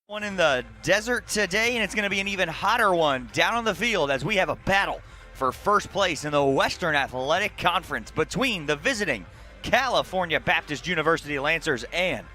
One in the desert today, and it's going to be an even hotter one down on the field as we have a battle for first place in the Western Athletic Conference between the visiting California Baptist University Lancers and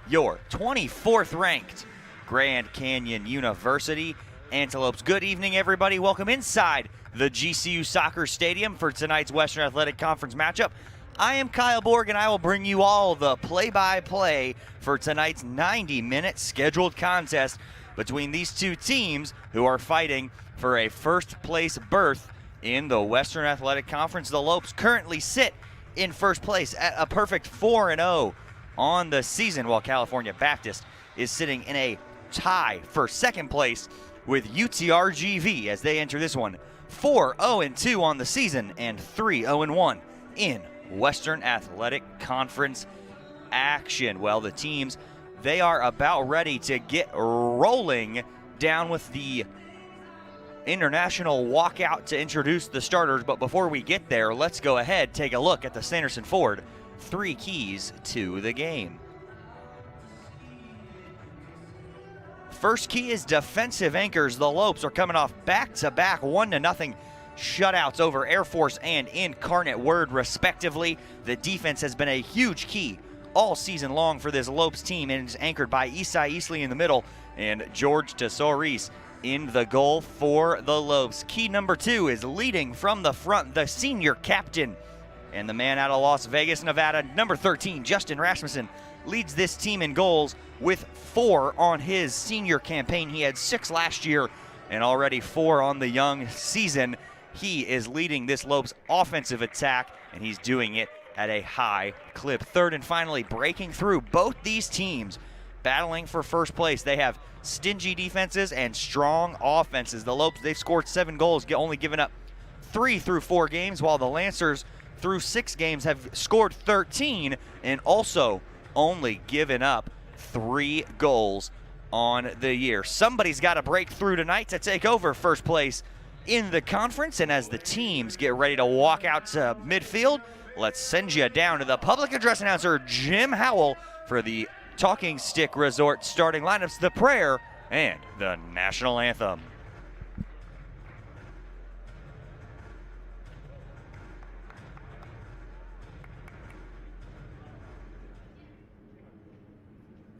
your 24th ranked Grand Canyon University Antelopes. Good evening, everybody. Welcome inside the GCU Soccer Stadium for tonight's Western Athletic Conference matchup. I am Kyle Borg, and I will bring you all the play-by-play for tonight's 90-minute scheduled contest between these two teams who are fighting for a first-place berth in the Western Athletic Conference. The Lopes currently sit in first place at a perfect 4-0 on the season, while California Baptist is sitting in a tie for second place with UTRGV as they enter this one 4-0-2 on the season and 3-0-1 in Western Athletic Conference action. Well, the teams, they are about ready to get rolling down with the international walkout to introduce the starters. But before we get there, let's go ahead, take a look at the Sanderson Ford 3 keys to the game. First key is defensive anchors. The Lopes are coming off back-to-back 1-0 shutouts over Air Force and Incarnate Word, respectively. The defense has been a huge key all season long for this Lopes team, and is anchored by Isai Easley in the middle and George Tesoris in the goal for the Lopes. Key number 2 is leading from the front, the senior captain and the man out of Las Vegas, Nevada, number 13, Justin Rasmussen, leads this team in goals with 4 on his senior campaign. He had 6 last year and already 4 on the young season. He is leading this Lopes offensive attack, and he's doing it at a high clip. Third and finally, breaking through, both these teams battling for first place. They have stingy defenses and strong offenses. The Lopes, they've scored 7 goals, only given up 3 through 4 games, while the Lancers through 6 games have scored 13 and also only given up 3 goals on the year. Somebody's got to break through tonight to take over first place in the conference, and as the teams get ready to walk out to midfield, let's send you down to the public address announcer, Jim Howell, for the Talking Stick Resort starting lineups, the prayer, and the national anthem.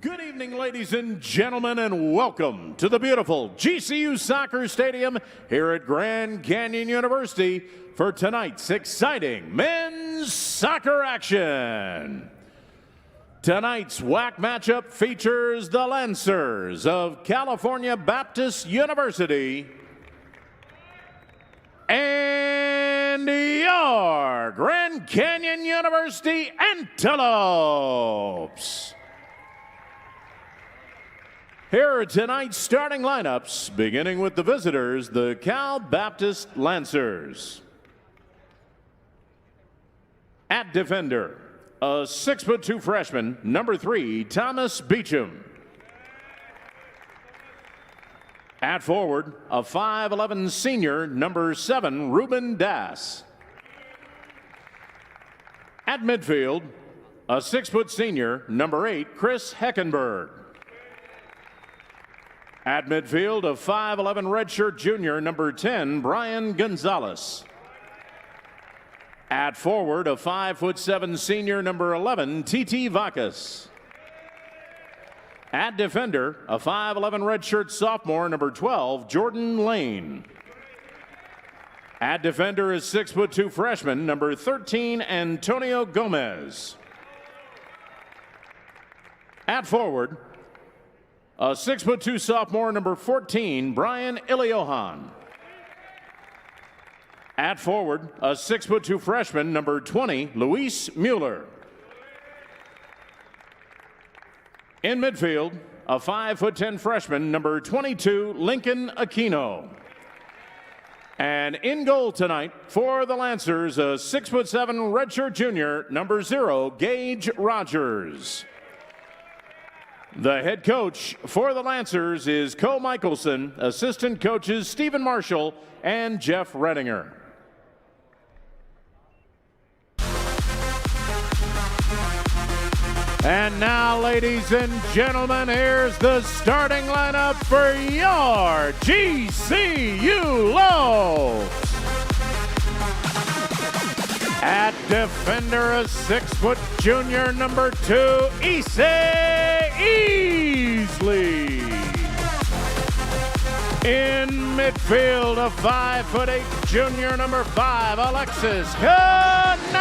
Good evening, ladies and gentlemen, and welcome to the beautiful GCU Soccer Stadium here at Grand Canyon University for tonight's exciting men's soccer action. Tonight's WAC matchup features the Lancers of California Baptist University and your Grand Canyon University Antelopes. Here are tonight's starting lineups, beginning with the visitors, the Cal Baptist Lancers. At defender, a 6'2" freshman, number 3, Thomas Beecham. At forward, a 5'11" senior, number 7, Ruben Das. At midfield, a 6' senior, number 8, Chris Heckenberg. At midfield, a 5'11" redshirt junior, number 10, Brian Gonzalez. At forward, a 5'7" senior, number 11, Titi Vacas. At defender, a 5'11" redshirt sophomore, number 12, Jordan Lane. At defender is 6'2" freshman, number 13, Antonio Gomez. At forward, a 6'2" sophomore, number 14, Brian Iliohan. At forward, a 6'2" freshman, number 20, Luis Mueller. In midfield, a 5'10" freshman, number 22, Lincoln Aquino. And in goal tonight for the Lancers, a 6'7" redshirt junior, number 0, Gage Rogers. The head coach for the Lancers is Co Michelson, assistant coaches Stephen Marshall and Jeff Redinger. And now, ladies and gentlemen, here's the starting lineup for your GCU Lopes. At defender, a 6-foot junior, number 2, Issei Easley. In midfield, a 5'8" junior, number 5, Alexis Canales.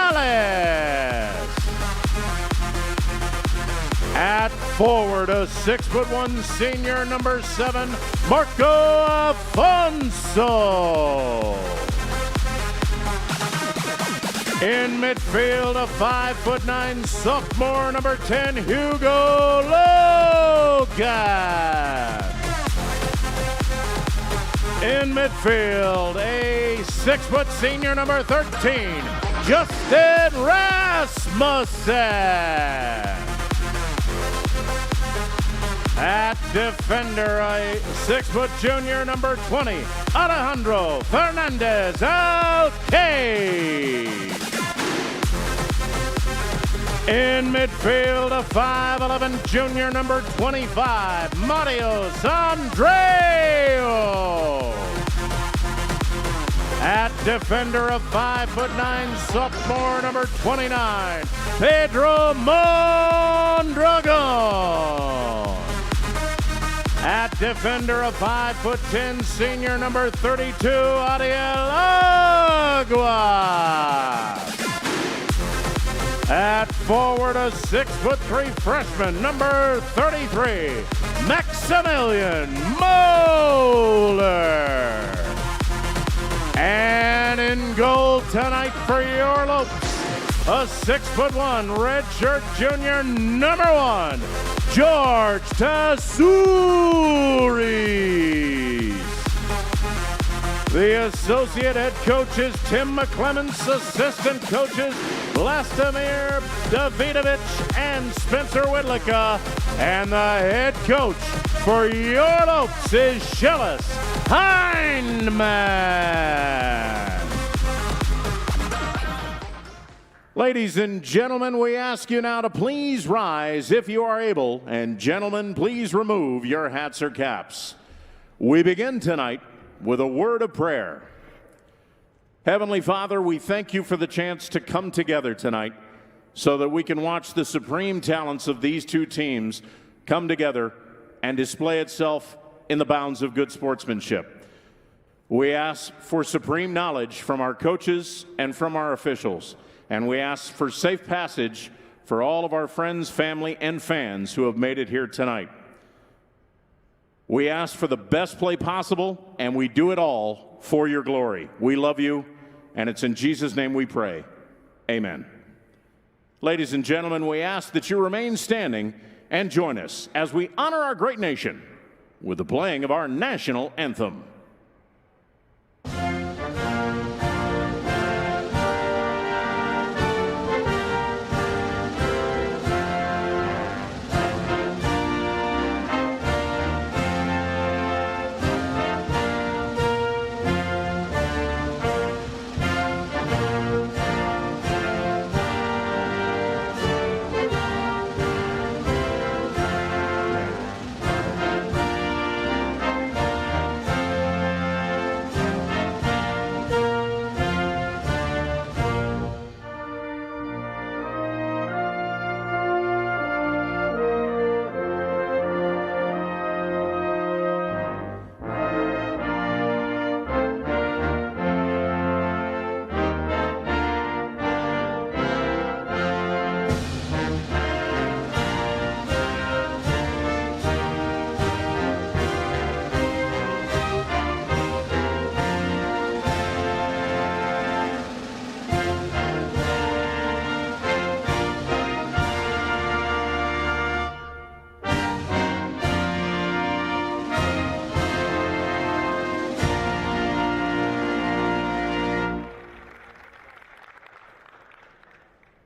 At forward, a 6'1" senior, number 7, Marco Afonso. In midfield, a 5'9" sophomore, number 10, Hugo Logan. In midfield, a 6-foot senior, number 13, Justin Rasmussen. At defender, a 6-foot junior, number 20, Alejandro Fernandez Alcade. In midfield, a 5'11" junior, number 25, Marios Andreu. At defender, a 5'9" sophomore, number 29, Pedro Mondragon. At defender, a 5'10" senior, number 32, Ariel Aguas. At forward, a 6'3" freshman, number 33, Maximilian Moeller. And in goal tonight for your Lopes, a 6'1" redshirt junior, number 1, George Tasouris. The associate head coach is Tim McClements, assistant coaches Vlastimir Davidovich and Spencer Whitlicka, and the head coach for your Lopes is Shellis Heineman. Ladies and gentlemen, we ask you now to please rise if you are able, and gentlemen, please remove your hats or caps. We begin tonight with a word of prayer. Heavenly Father, we thank you for the chance to come together tonight so that we can watch the supreme talents of these two teams come together and display itself in the bounds of good sportsmanship. We ask for supreme knowledge from our coaches and from our officials. And we ask for safe passage for all of our friends, family, and fans who have made it here tonight. We ask for the best play possible, and we do it all for your glory. We love you, and it's in Jesus' name we pray. Amen. Ladies and gentlemen, we ask that you remain standing and join us as we honor our great nation with the playing of our national anthem.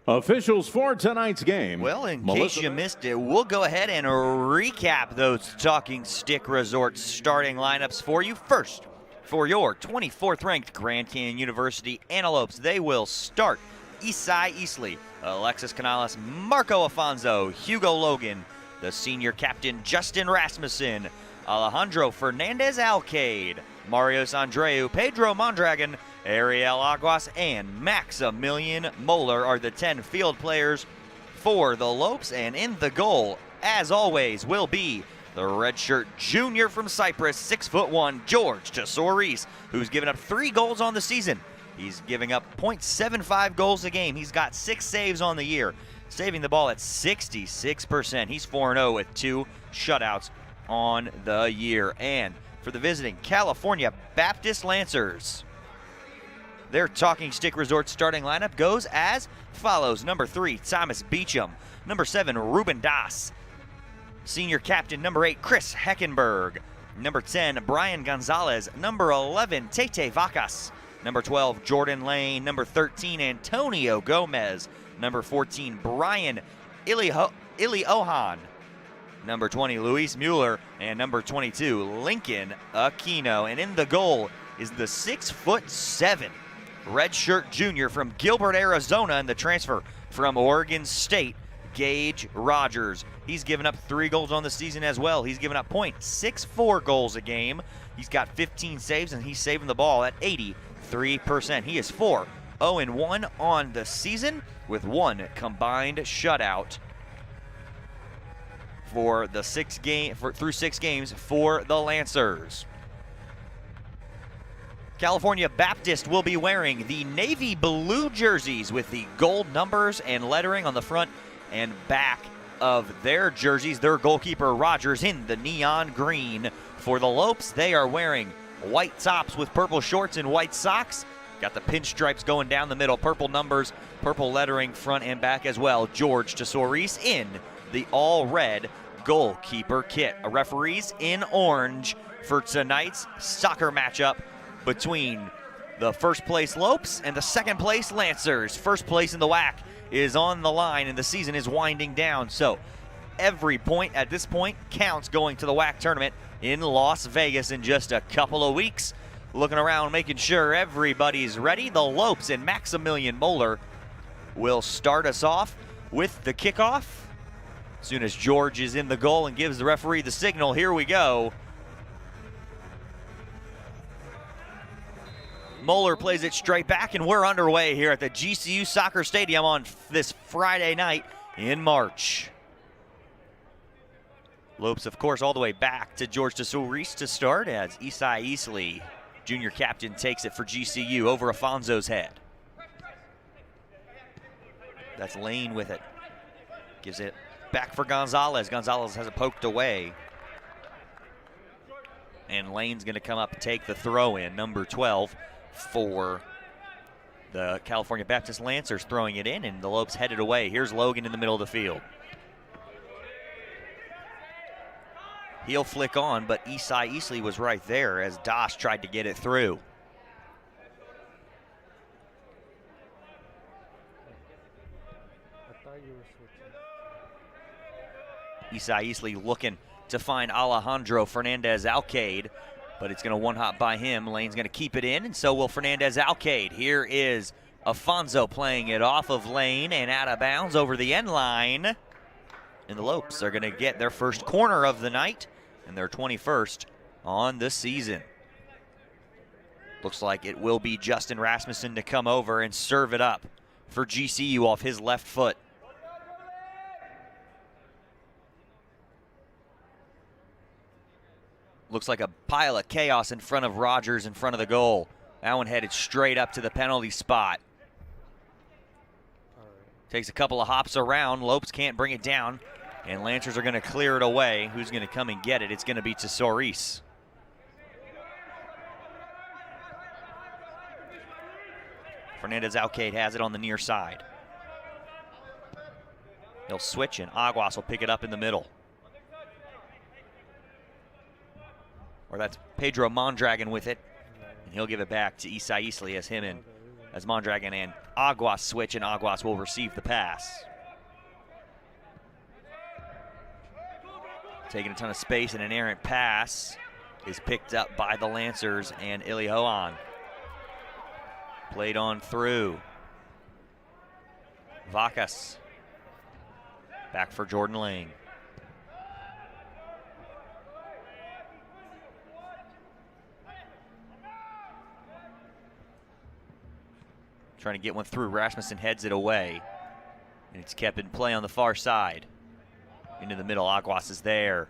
Officials for tonight's game. Well, in case you missed it, we'll go ahead and recap those Talking Stick Resorts starting lineups for you. First, for your 24th ranked Grand Canyon University Antelopes, they will start Isai Easley, Alexis Canales, Marco Afonso, Hugo Logan, the senior captain Justin Rasmussen, Alejandro Fernandez Alcade, Marios Andreu, Pedro Mondragon, Ariel Aguas, and Maximilian Moeller are the 10 field players for the Lopes. And in the goal, as always, will be the redshirt junior from Cyprus, 6'1", George Tesouris, who's given up 3 goals on the season. He's giving up .75 goals a game. He's got 6 saves on the year, saving the ball at 66%. He's 4-0 with 2 shutouts on the year. And for the visiting California Baptist Lancers, their Talking Stick Resort starting lineup goes as follows. Number 3, Thomas Beecham. Number 7, Ruben Das. Senior captain, number 8, Chris Heckenberg. Number 10, Brian Gonzalez. Number 11, Tete Vacas. Number 12, Jordan Lane. Number 13, Antonio Gomez. Number 14, Brian Iliohan. Number 20, Luis Mueller. And number 22, Lincoln Aquino. And in the goal is the 6'7" redshirt junior from Gilbert, Arizona, and the transfer from Oregon State, Gage Rogers. He's given up 3 goals on the season as well. He's given up .64 goals a game. He's got 15 saves, and he's saving the ball at 83%. He is 4-0-1 on the season with 1 combined shutout for the through 6 games for the Lancers. California Baptist will be wearing the navy blue jerseys with the gold numbers and lettering on the front and back of their jerseys. Their goalkeeper Rogers in the neon green. For the Lopes, they are wearing white tops with purple shorts and white socks. Got the pinstripes going down the middle, purple numbers, purple lettering front and back as well. George Tesouris in the all-red goalkeeper kit. Referees in orange for tonight's soccer matchup between the first place Lopes and the second place Lancers. First place in the WAC is on the line and the season is winding down. So every point at this point counts going to the WAC tournament in Las Vegas in just a couple of weeks. Looking around, making sure everybody's ready. The Lopes and Maximilian Moeller will start us off with the kickoff. As soon as George is in the goal and gives the referee the signal, here we go. Moeller plays it straight back, and we're underway here at the GCU Soccer Stadium on this Friday night in March. Lopes, of course, all the way back to George Tesouris to start as Isai Easley, junior captain, takes it for GCU over Afonso's head. That's Lane with it. Gives it back for Gonzalez. Gonzalez has it poked away. And Lane's going to come up and take the throw in, number 12. For the California Baptist Lancers, throwing it in, and the Lopes headed away. Here's Logan in the middle of the field. He'll flick on, but Isai Easley was right there as Das tried to get it through. Isai Easley looking to find Alejandro Fernandez Alcade, but it's going to one-hop by him. Lane's going to keep it in, and so will Fernandez Alcade. Here is Afonso playing it off of Lane and out of bounds over the end line. And the Lopes are going to get their first corner of the night and their 21st on the season. Looks like it will be Justin Rasmussen to come over and serve it up for GCU off his left foot. Looks like a pile of chaos in front of Rogers in front of the goal. That one headed straight up to the penalty spot. Takes a couple of hops around. Lopes can't bring it down, and Lancers are going to clear it away. Who's going to come and get it? It's going to be Tesouris. Fernandez Alcade has it on the near side. He'll switch, and Aguas will pick it up in the middle. Or that's Pedro Mondragon with it, and he'll give it back to Isai Easley as Mondragon and Aguas switch, and Aguas will receive the pass. Taking a ton of space, and an errant pass is picked up by the Lancers and Iliohan. Played on through. Vacas. Back for Jordan Lane. Trying to get one through. Rasmussen heads it away. And it's kept in play on the far side. Into the middle. Aguas is there.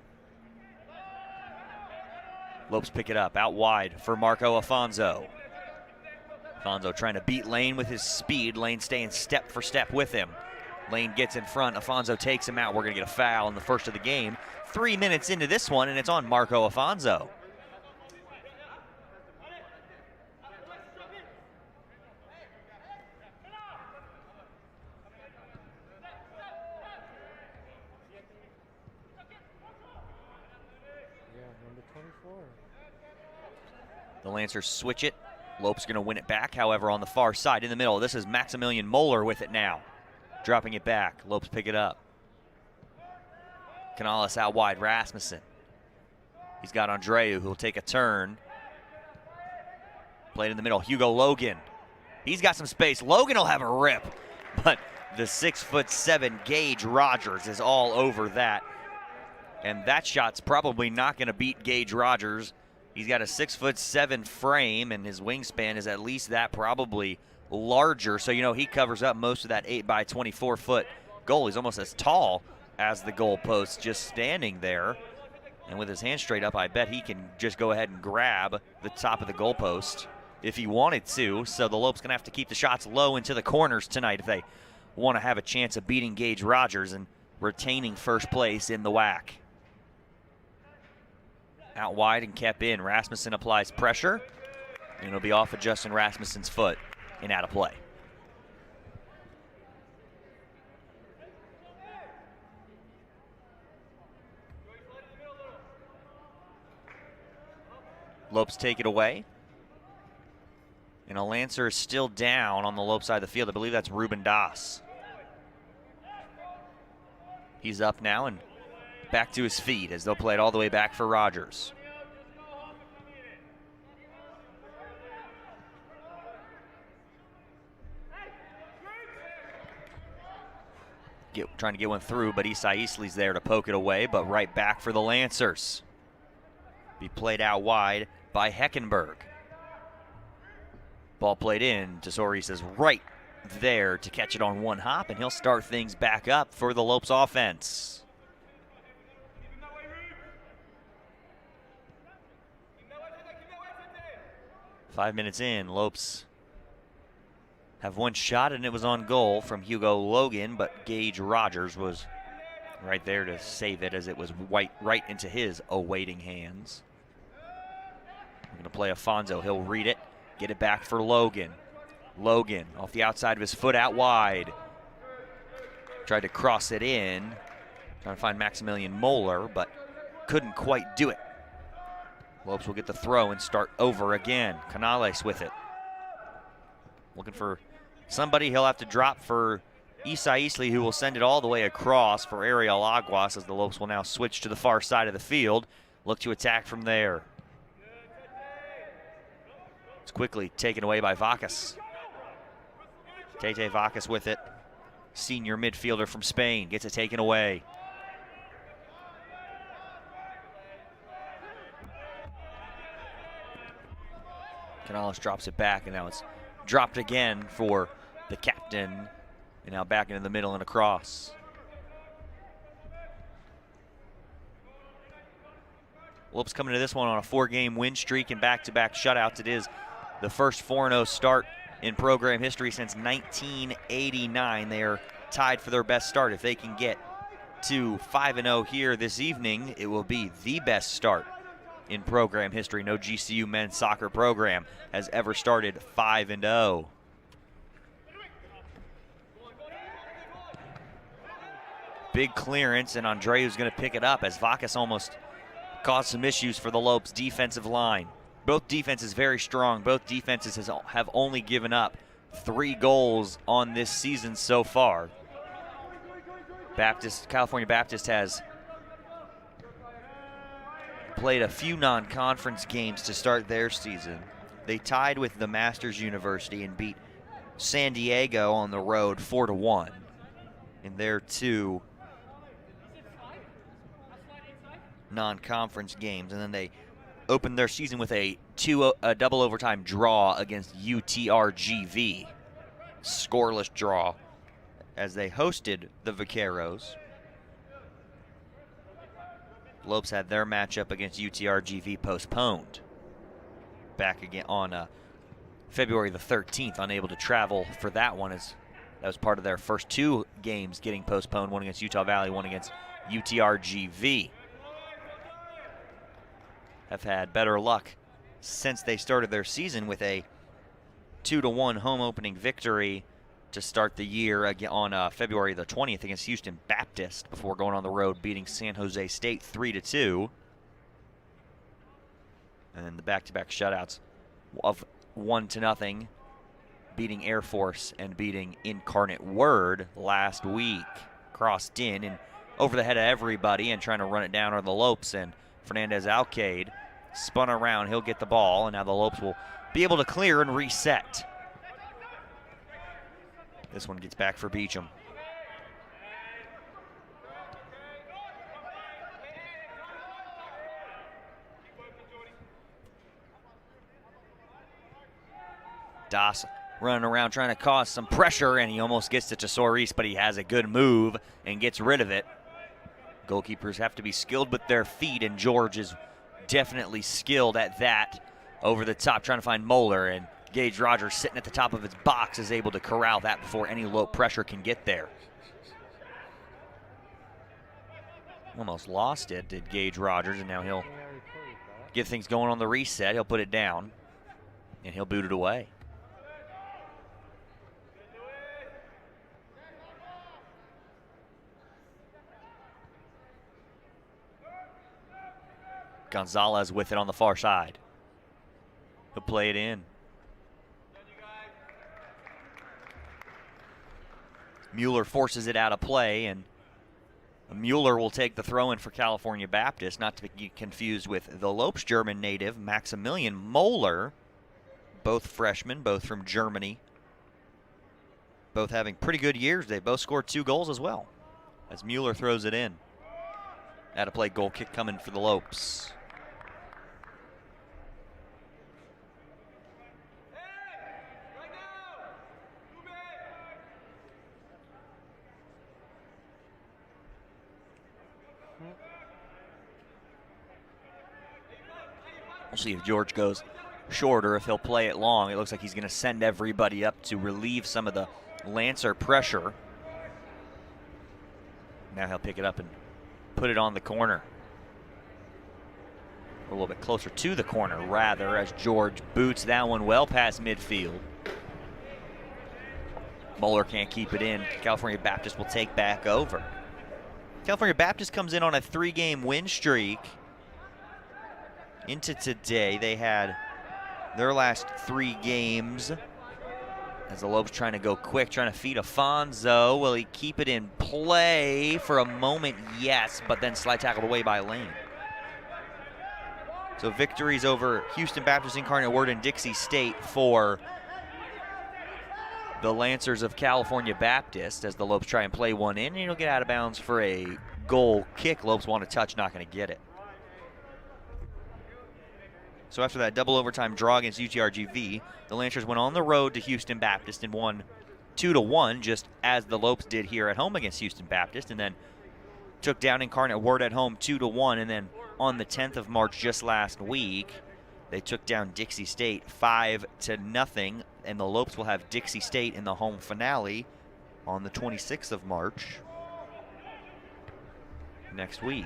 Lopes pick it up. Out wide for Marco Afonso. Afonso trying to beat Lane with his speed. Lane staying step for step with him. Lane gets in front. Afonso takes him out. We're going to get a foul in the first of the game. 3 minutes into this one, and it's on Marco Afonso. The Lancers switch it. Lopes going to win it back, however, on the far side. In the middle, this is Maximilian Moeller with it now. Dropping it back. Lopes pick it up. Canales out wide. Rasmussen. He's got Andreu, who will take a turn. Played in the middle. Hugo Logan. He's got some space. Logan will have a rip. But the 6'7" Gage Rogers is all over that. And that shot's probably not going to beat Gage Rogers. He's got a 6'7" frame, and his wingspan is at least that, probably larger. So, you know, he covers up most of that 8 by 24 foot goal. He's almost as tall as the goalpost, just standing there. And with his hand straight up, I bet he can just go ahead and grab the top of the goalpost if he wanted to. So the Lopes going to have to keep the shots low into the corners tonight if they want to have a chance of beating Gage Rogers and retaining first place in the WAC. Out wide and kept in. Rasmussen applies pressure, and it'll be off of Justin Rasmussen's foot and out of play. Lopes take it away. And a Lancer is still down on the Lopes side of the field. I believe that's Ruben Das. He's up now and back to his feet as they'll play it all the way back for Rogers. Trying to get one through, but Isai Easley's there to poke it away, but right back for the Lancers. Be played out wide by Heckenberg. Ball played in. Tesorius is right there to catch it on one hop, and he'll start things back up for the Lopes offense. Five minutes in, Lopes have one shot, and it was on goal from Hugo Logan, but Gage Rogers was right there to save it as it was right into his awaiting hands. We're going to play Afonso. He'll read it, get it back for Logan. Logan off the outside of his foot out wide. Tried to cross it in, trying to find Maximilian Moeller, but couldn't quite do it. Lopes will get the throw and start over again. Canales with it. Looking for somebody he'll have to drop for Isai Easley, who will send it all the way across for Ariel Aguas as the Lopes will now switch to the far side of the field. Look to attack from there. It's quickly taken away by Vacas. Tete Vacas with it. Senior midfielder from Spain gets it taken away. Canales drops it back, and now it's dropped again for the captain. And now back into the middle and across. Lopes coming to this one on a 4-game win streak and back-to-back shutouts. It is the first 4-0 start in program history since 1989. They are tied for their best start. If they can get to 5-0 here this evening, it will be the best start in program history. No GCU men's soccer program has ever started 5-0. Big clearance, and Andreu's going to pick it up as Vacas almost caused some issues for the Lopes defensive line. Both defenses very strong. Both defenses have only given up 3 goals on this season so far. California Baptist has played a few non-conference games to start their season. They tied with the Masters University and beat San Diego on the road 4-1. in their 2 non-conference games, and then they opened their season with a double overtime draw against UTRGV. Scoreless draw as they hosted the Vaqueros. Lopes had their matchup against UTRGV postponed back again on February the 13th, unable to travel for that one, as that was part of their first 2 games getting postponed, one against Utah Valley, one against UTRGV. Have had better luck since they started their season with a 2-1 home opening victory to start the year again on February the 20th against Houston Baptist, before going on the road beating San Jose State 3-2. And then the back-to-back shutouts of 1-0, beating Air Force and beating Incarnate Word last week. Crossed in and over the head of everybody and trying to run it down are the Lopes, and Fernandez Alcade spun around. He'll get the ball, and now the Lopes will be able to clear and reset. This one gets back for Beecham. Das running around trying to cause some pressure, and he almost gets to Tesoriz, but he has a good move and gets rid of it. Goalkeepers have to be skilled with their feet, and George is definitely skilled at that. Over the top, trying to find Moeller, and Gage Rogers, sitting at the top of his box, is able to corral that before any low pressure can get there. Almost lost it, did Gage Rogers, and now he'll get things going on the reset. He'll put it down, and he'll boot it away. Gonzalez with it on the far side. He'll play it in. Mueller forces it out of play, and Mueller will take the throw in for California Baptist, not to be confused with the Lopes German native Maximilian Moeller. Both freshmen, both from Germany. Both having pretty good years. They both scored 2 goals as well, as Mueller throws it in. Out of play, goal kick coming for the Lopes. We'll see if George goes short or if he'll play it long. It looks like he's going to send everybody up to relieve some of the Lancer pressure. Now he'll pick it up and put it on the corner. A little bit closer to the corner, rather, as George boots that one well past midfield. Moeller can't keep it in. California Baptist will take back over. California Baptist comes in on a 3-game win streak. Into today, they had their last 3 games. As the Lopes trying to go quick, trying to feed Afonso. Will he keep it in play for a moment? Yes, but then slide tackled away by Lane. So victories over Houston Baptist, Incarnate Word, and Dixie State for the Lancers of California Baptist, as the Lopes try and play one in, and he'll get out of bounds for a goal kick. Lopes want to touch, not going to get it. So after that double overtime draw against UTRGV, the Lancers went on the road to Houston Baptist and won 2-1, just as the Lopes did here at home against Houston Baptist, and then took down Incarnate Word at home 2-1, and then on the 10th of March, just last week, they took down Dixie State 5-0, and the Lopes will have Dixie State in the home finale on the 26th of March next week,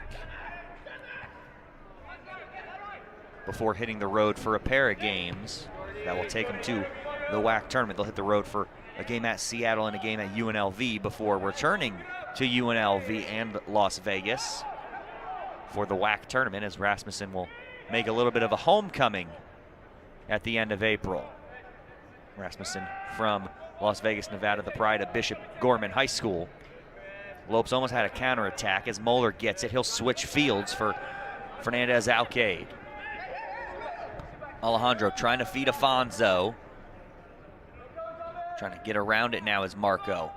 before hitting the road for a pair of games that will take them to the WAC tournament. They'll hit the road for a game at Seattle and a game at UNLV before returning to UNLV and Las Vegas for the WAC tournament, as Rasmussen will make a little bit of a homecoming at the end of April. Rasmussen from Las Vegas, Nevada, the pride of Bishop Gorman High School. Lopes almost had a counterattack as Moeller gets it. He'll switch fields for Fernandez Alcade. Alejandro trying to feed Afonso. Trying to get around it now is Marco.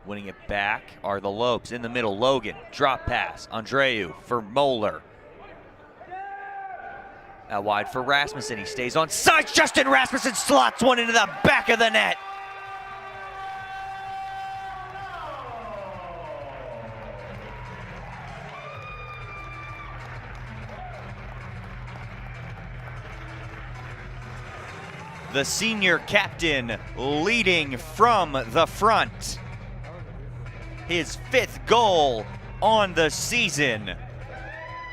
Winning it back are the Lopes. In the middle, Logan, drop pass. Andreu for Moeller. Out wide for Rasmussen. He stays on sides. Justin Rasmussen slots one into the back of the net. The senior captain leading from the front. His 5th goal on the season.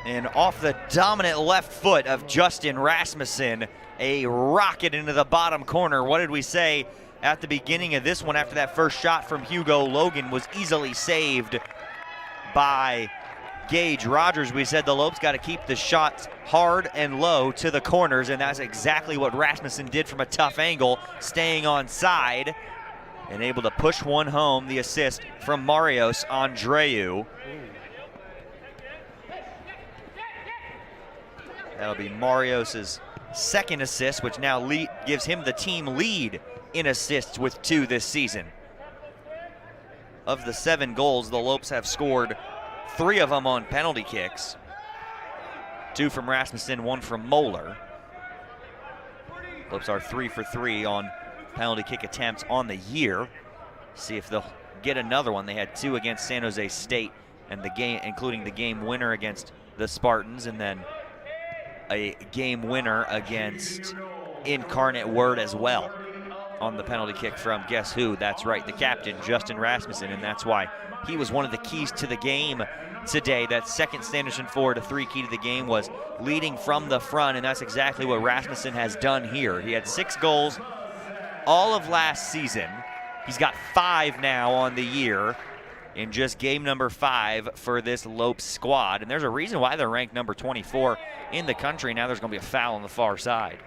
And off the dominant left foot of Justin Rasmussen, a rocket into the bottom corner. What did we say at the beginning of this one after that first shot from Hugo Logan was easily saved by Gage Rogers? We said the Lopes got to keep the shots hard and low to the corners, and that's exactly what Rasmussen did from a tough angle, staying on side and able to push one home. The assist from Marios Andreu. That'll be Marios' 2nd assist, which now gives him the team lead in assists with 2 this season. Of the 7 goals, the Lopes have scored 3 of them on penalty kicks. 2 from Rasmussen, 1 from Moeller. Lopes are 3 for 3 on penalty kick attempts on the year. See if they'll get another one. They had 2 against San Jose State, and the game, including the game winner against the Spartans, and then a game winner against Incarnate Word as well on the penalty kick from guess who? That's right, the captain, Justin Rasmussen, and that's why he was one of the keys to the game today. That second Sanderson 4-3 key to the game was leading from the front, and that's exactly what Rasmussen has done here. He had 6 goals all of last season. He's got 5 now on the year in just game number 5 for this Lopes squad. And there's a reason why they're ranked number 24 in the country. Now there's going to be a foul on the far side.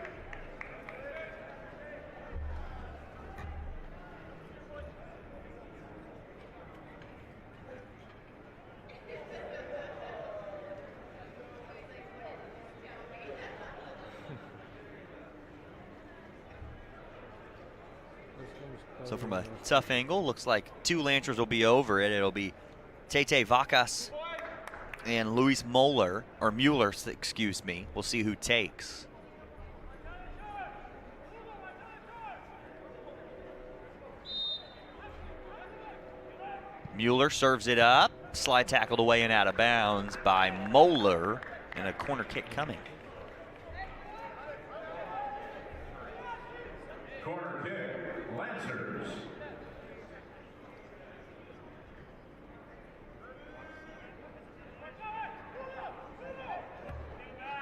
So from a tough angle, looks like 2 Lancers will be over it. It'll be Tete Vacas and Luis Moeller, or Mueller, excuse me. We'll see who takes. Mueller serves it up. Slide tackled away and out of bounds by Moeller, and a corner kick coming. Corner kick, Lancers.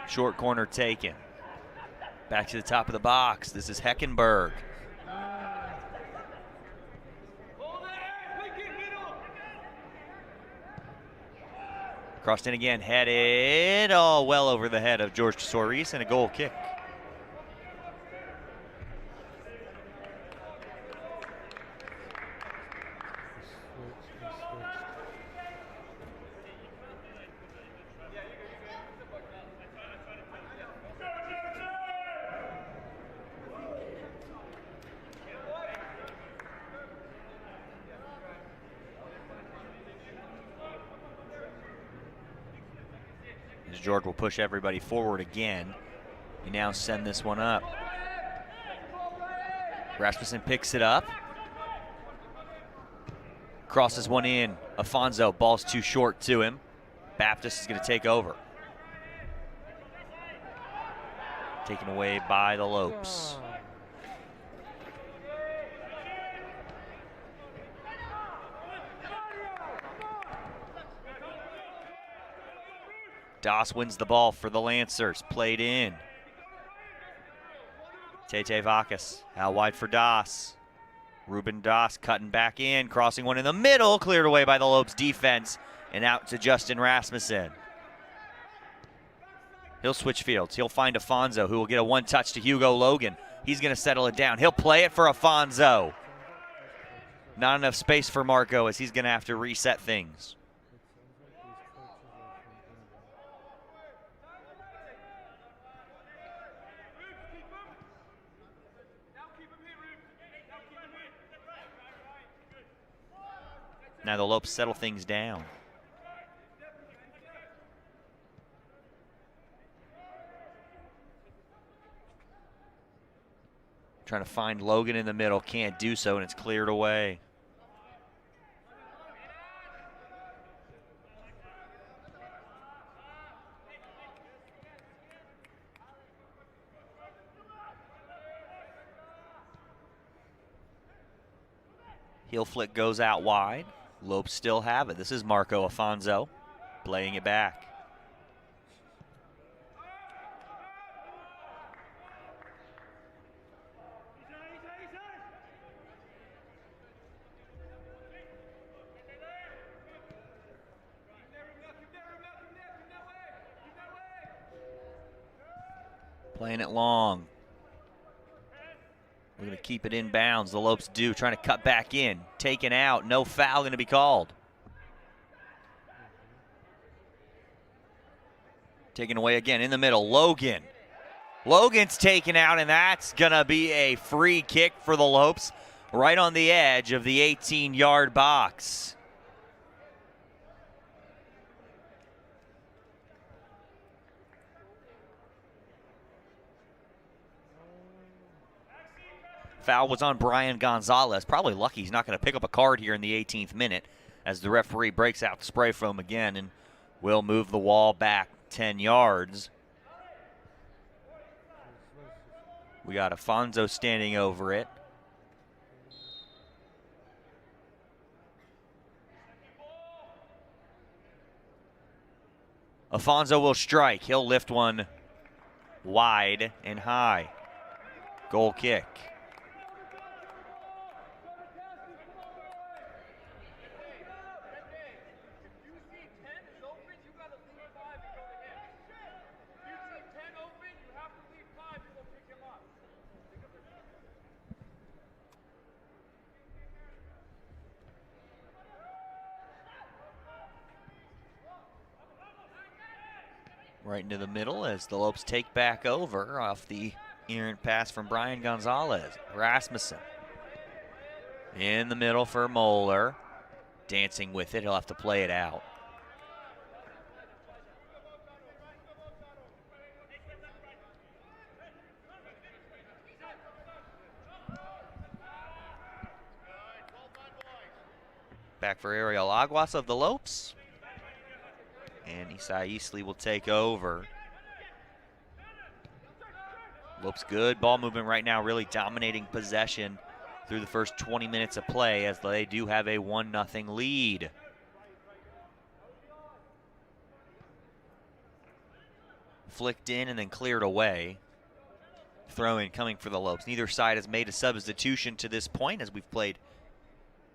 Short corner taken. Back to the top of the box. This is Heckenberg. Crossed in again, headed, oh, well over the head of George Soares, and a goal kick. George will push everybody forward again. You now send this one up. Rasmussen picks it up. Crosses one in. Afonso, ball's too short to him. Baptist is going to take over. Taken away by the Lopes. Das wins the ball for the Lancers. Played in. Tete Vacas out wide for Das. Ruben Das cutting back in, crossing one in the middle, cleared away by the Lopes defense, and out to Justin Rasmussen. He'll switch fields. He'll find Afonso, who will get a one-touch to Hugo Logan. He's going to settle it down. He'll play it for Afonso. Not enough space for Marco, as he's going to have to reset things. Now the Lopes settle things down. Trying to find Logan in the middle, can't do so, and it's cleared away. Heel flick goes out wide. Lopes still have it. This is Marco Afonso playing it back. Playing it long. We're going to keep it in bounds. The Lopes do, trying to cut back in. Taken out, no foul going to be called. Taken away again in the middle, Logan. Logan's taken out, and that's going to be a free kick for the Lopes right on the edge of the 18-yard box. Foul was on Brian Gonzalez. Probably lucky he's not going to pick up a card here in the 18th minute as the referee breaks out the spray foam again and will move the wall back 10 yards. We got Afonso standing over it. Afonso will strike. He'll lift one wide and high. Goal kick. Right into the middle as the Lopes take back over off the errant pass from Brian Gonzalez. Rasmussen in the middle for Moeller. Dancing with it, he'll have to play it out. Back for Ariel Aguas of the Lopes. And Isai Eastley will take over. Looks good. Ball movement right now, really dominating possession through the first 20 minutes of play as they do have a 1-0 lead. Flicked in and then cleared away. Throw in coming for the Lopes. Neither side has made a substitution to this point as we've played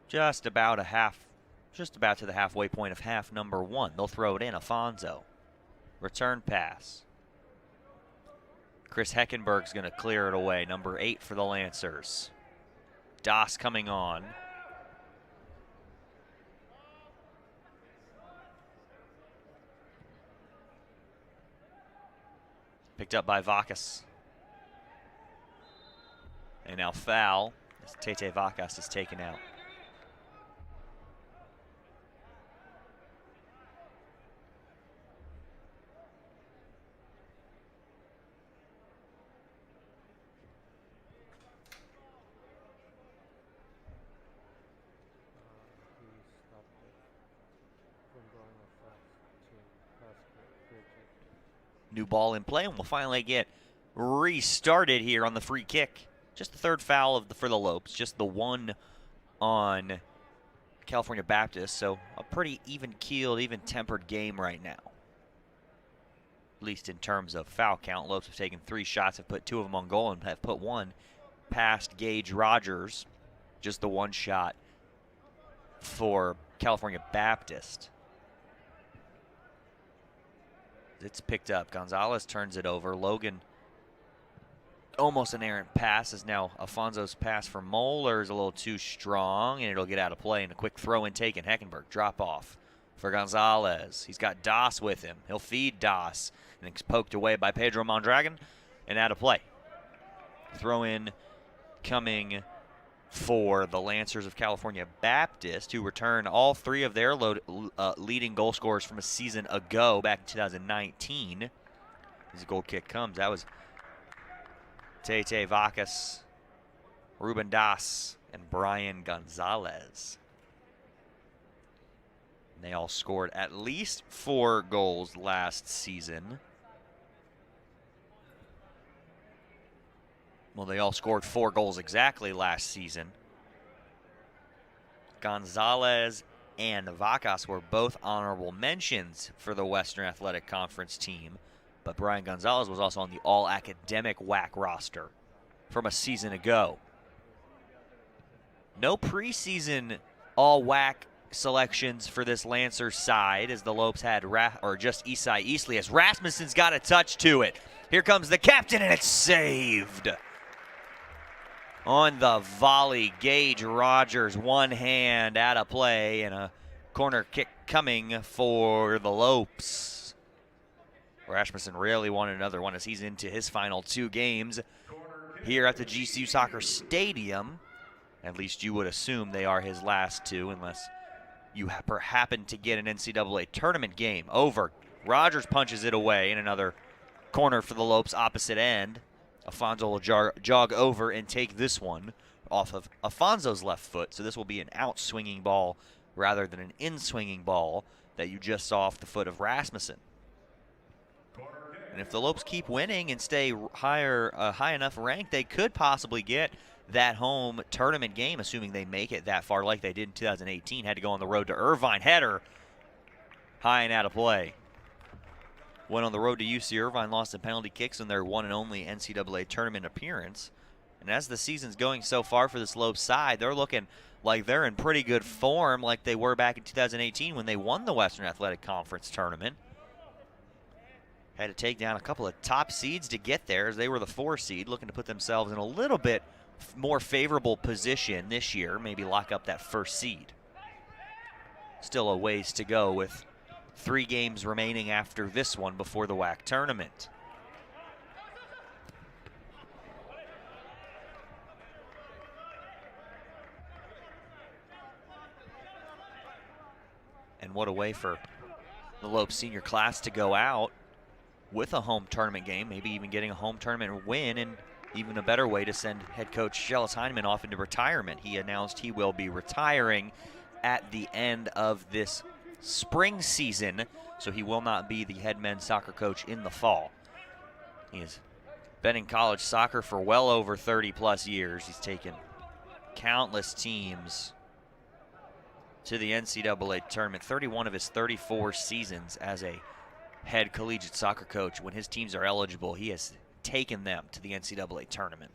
just about to the halfway point of half number one. They'll throw it in. Afonso. Return pass. Chris Heckenberg's going to clear it away. Number 8 for the Lancers. Das coming on. Picked up by Vacas. And now foul as Tete Vacas is taken out. New ball in play, and we'll finally get restarted here on the free kick. Just the third foul for the Lopes, just the one on California Baptist, so a pretty even-keeled, even-tempered game right now. At least in terms of foul count. Lopes have taken 3 shots, have put 2 of them on goal, and have put 1 past Gage Rogers. Just the 1 shot for California Baptist. It's picked up. Gonzalez turns it over. Logan, almost an errant pass, is now Afonso's pass for Moeller is a little too strong, and it'll get out of play. And a quick throw in taken. Heckenberg drop off for Gonzalez. He's got Das with him. He'll feed Das. And it's poked away by Pedro Mondragon and out of play. Throw in coming for the Lancers of California Baptist, who return all 3 of their leading goal scorers from a season ago, back in 2019. As a goal kick comes, that was Tete Vacas, Ruben Das, and Brian Gonzalez. And they all scored at least 4 goals last season. Well, they all scored 4 goals exactly last season. Gonzalez and Vacas were both honorable mentions for the Western Athletic Conference team, but Brian Gonzalez was also on the all-academic WAC roster from a season ago. No preseason all-WAC selections for this Lancers side, as the Lopes had just Isai Eastley, as Rasmussen's got a touch to it. Here comes the captain, and it's saved. On the volley, Gage Rogers, one hand out of play, and a corner kick coming for the Lopes. Rasmussen really wanted another one as he's into his final 2 games here at the GCU Soccer Stadium. At least you would assume they are his last 2, unless you happen to get an NCAA tournament game over. Rogers punches it away, and another corner for the Lopes opposite end. Afonso will jog over and take this one off of Afonso's left foot. So this will be an out-swinging ball rather than an in-swinging ball that you just saw off the foot of Rasmussen. And if the Lopes keep winning and stay high enough ranked, they could possibly get that home tournament game, assuming they make it that far like they did in 2018. Had to go on the road to Irvine. Header high and out of play. Went on the road to UC Irvine, lost in penalty kicks in their one and only NCAA tournament appearance. And as the season's going so far for this Lopes side, they're looking like they're in pretty good form like they were back in 2018 when they won the Western Athletic Conference tournament. Had to take down a couple of top seeds to get there, as they were the 4 seed, looking to put themselves in a little bit more favorable position this year, maybe lock up that 1st seed. Still a ways to go with 3 games remaining after this one before the WAC tournament. And what a way for the Lopes senior class to go out with a home tournament game, maybe even getting a home tournament win, and even a better way to send head coach Shellis Heineman off into retirement. He announced he will be retiring at the end of this spring season, so he will not be the head men's soccer coach in the fall. He has been in college soccer for well over 30-plus years. He's taken countless teams to the NCAA tournament, 31 of his 34 seasons as a head collegiate soccer coach. When his teams are eligible, he has taken them to the NCAA tournament.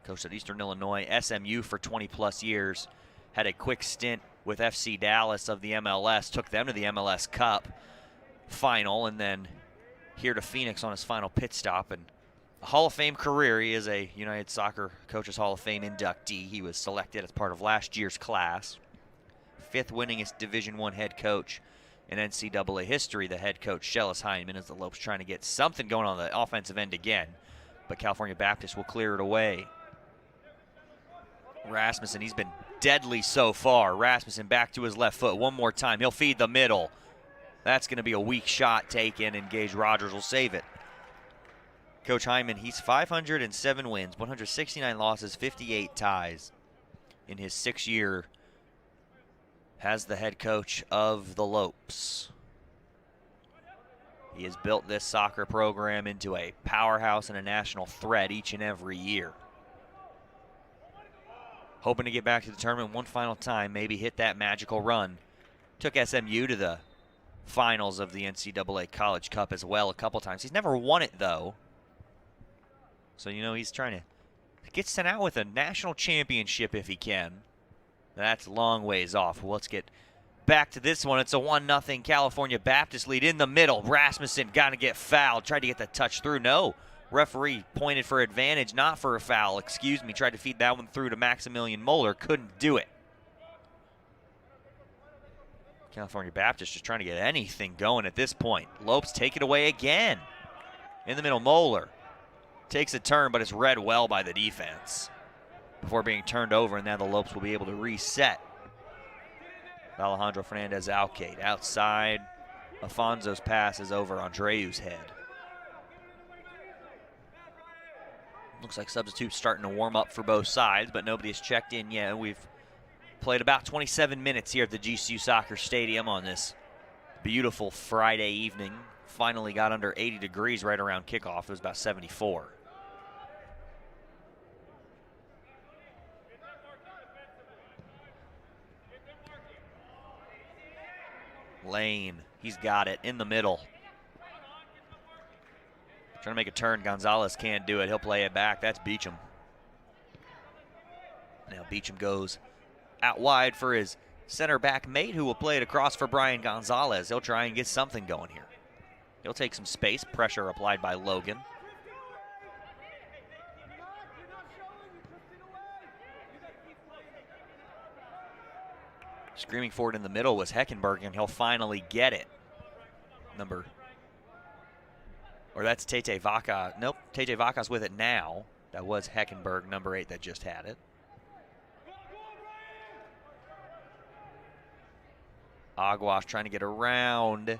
Coached at Eastern Illinois, SMU for 20-plus years, had a quick stint with FC Dallas of the MLS, took them to the MLS Cup final, and then here to Phoenix on his final pit stop. And a Hall of Fame career. He is a United Soccer Coaches Hall of Fame inductee. He was selected as part of last year's class. 5th winningest Division I head coach in NCAA history, the head coach Shellis Heineman, as the Lopes trying to get something going on the offensive end again, but California Baptist will clear it away. Rasmussen, he's been deadly so far. Rasmussen back to his left foot one more time. He'll feed the middle. That's going to be a weak shot taken, and Gage Rogers will save it. Coach Hyman, he's 507 wins, 169 losses, 58 ties in his 6th year as the head coach of the Lopes. He has built this soccer program into a powerhouse and a national threat each and every year. Hoping to get back to the tournament one final time, maybe hit that magical run. Took SMU to the finals of the NCAA College Cup as well a couple times. He's never won it, though. So, you know, he's trying to get sent out with a national championship if he can. That's a long ways off. Well, let's get back to this one. It's a 1-0 California Baptist lead in the middle. Rasmussen got to get fouled. Tried to get the touch through. No. Referee pointed for advantage, not for a foul. Excuse me. Tried to feed that one through to Maximilian Moeller. Couldn't do it. California Baptist just trying to get anything going at this point. Lopes take it away again. In the middle, Moeller takes a turn, but it's read well by the defense. before being turned over, and now the Lopes will be able to reset. Alejandro Fernandez Alcade outside. Afonso's pass is over Andreu's head. Looks like substitutes starting to warm up for both sides, but nobody has checked in yet. We've played about 27 minutes here at the GCU Soccer Stadium on this beautiful Friday evening. Finally got under 80 degrees right around kickoff. It was about 74. Lane, he's got it in the middle. Trying to make a turn. Gonzalez can't do it. He'll play it back. That's Beecham. Now Beecham goes out wide for his center back mate, who will play it across for Brian Gonzalez. He'll try and get something going here. He'll take some space. Pressure applied by Logan. Screaming forward in the middle was Heckenberg, and he'll finally get it. That's Tete Vaca. Nope, Tete Vaca's with it now. That was Heckenberg, number 8, that just had it. Aguas trying to get around.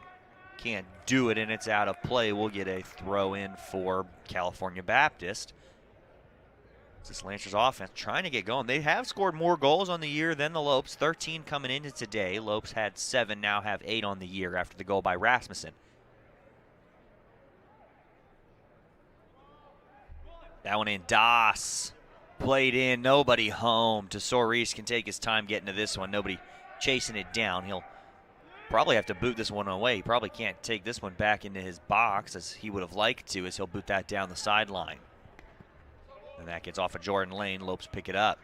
Can't do it, and it's out of play. We'll get a throw in for California Baptist. This Lancers offense trying to get going. They have scored more goals on the year than the Lopes. 13 coming into today. Lopes had 7, now have 8 on the year after the goal by Rasmussen. That one in. Das played in. Nobody home. Tesoriz can take his time getting to this one. Nobody chasing it down. He'll probably have to boot this one away. He probably can't take this one back into his box as he would have liked to, as he'll boot that down the sideline. And that gets off of Jordan Lane. Lopes pick it up.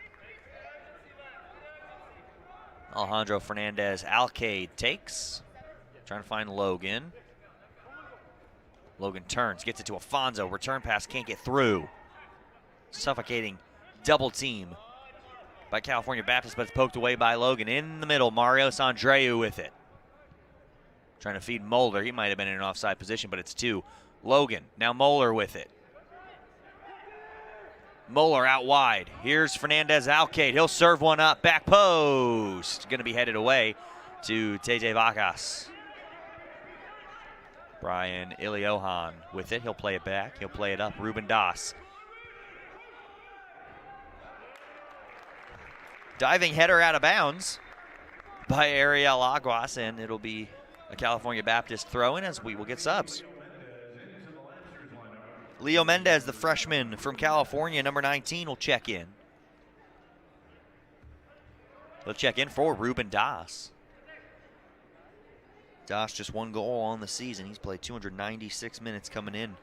Alejandro Fernandez Alcade takes. Trying to find Logan. Logan turns, gets it to Afonso. Return pass can't get through. Suffocating double team by California Baptist, but it's poked away by Logan. In the middle, Marios Andreu with it. Trying to feed Moeller. He might have been in an offside position, but it's 2. Logan, now Moeller with it. Moeller out wide. Here's Fernandez Alcade. He'll serve one up. Back post. Going to be headed away to Tete Vacas. Brian Iliohan with it. He'll play it back. He'll play it up. Ruben Das. Diving header out of bounds by Ariel Aguas, and it'll be a California Baptist throw-in as we will get subs. Leo Mendez, the freshman from California, number 19, will check in. He'll check in for Ruben Das. Das just 1 goal on the season. He's played 296 minutes coming in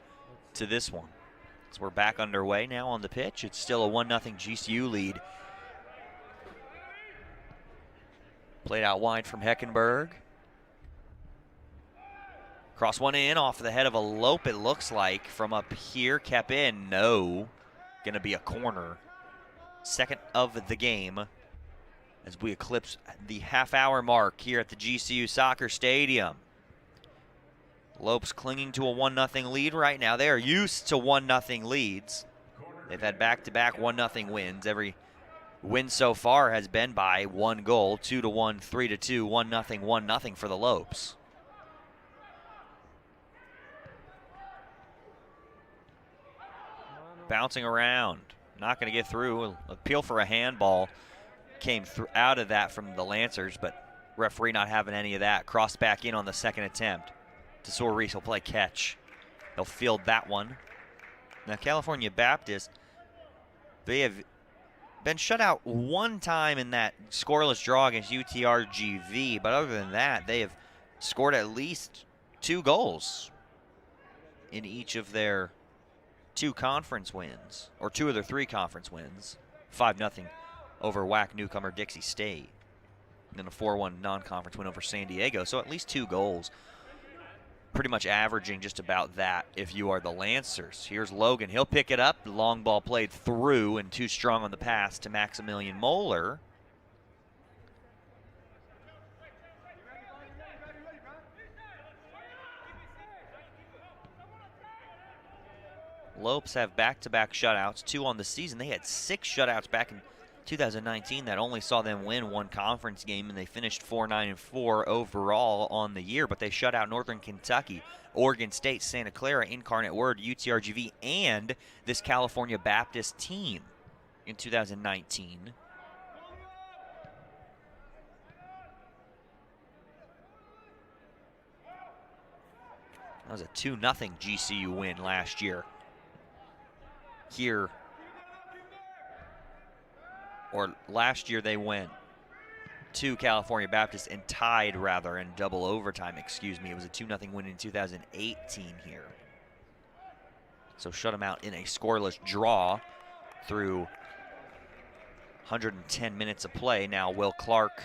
to this one. So we're back underway now on the pitch. It's still a 1-0 GCU lead. Played out wide from Heckenberg. Cross one in off the head of a Lope, it looks like, from up here. Kept in. No. Going to be a corner. Second of the game as we eclipse the half-hour mark here at the GCU Soccer Stadium. Lopes clinging to a 1-0 lead right now. They are used to 1-0 leads. They've had back-to-back 1-0 wins. Every win so far has been by 1 goal, 2-1, 3-2, 1-0, 1-0 for the Lopes. Bouncing around, not going to get through. Appeal for a handball came out of that from the Lancers, but referee not having any of that. Cross back in on the second attempt. Tesoriz will play catch. They'll field that one. Now California Baptist, they have been shut out 1 time in that scoreless draw against UTRGV, but other than that, they have scored at least 2 goals in each of their 2 conference wins, or 2 of their 3 conference wins. 5-0 over WAC newcomer Dixie State, and then a 4-1 non-conference win over San Diego. So at least 2 goals. Pretty much averaging just about that if you are the Lancers. Here's Logan. He'll pick it up. The long ball played through and too strong on the pass to Maximilian Moeller. Lopes have back-to-back shutouts, 2 on the season. They had 6 shutouts back in 2019 that only saw them win 1 conference game, and they finished 4-9-4 overall on the year, but they shut out Northern Kentucky, Oregon State, Santa Clara, Incarnate Word, UTRGV, and this California Baptist team in 2019. That was a 2-0 GCU win last year. Here, or last year they went to California Baptist and tied, rather, in double overtime, excuse me. It was a 2-0 win in 2018 here. So shut them out in a scoreless draw through 110 minutes of play. Now Will Clark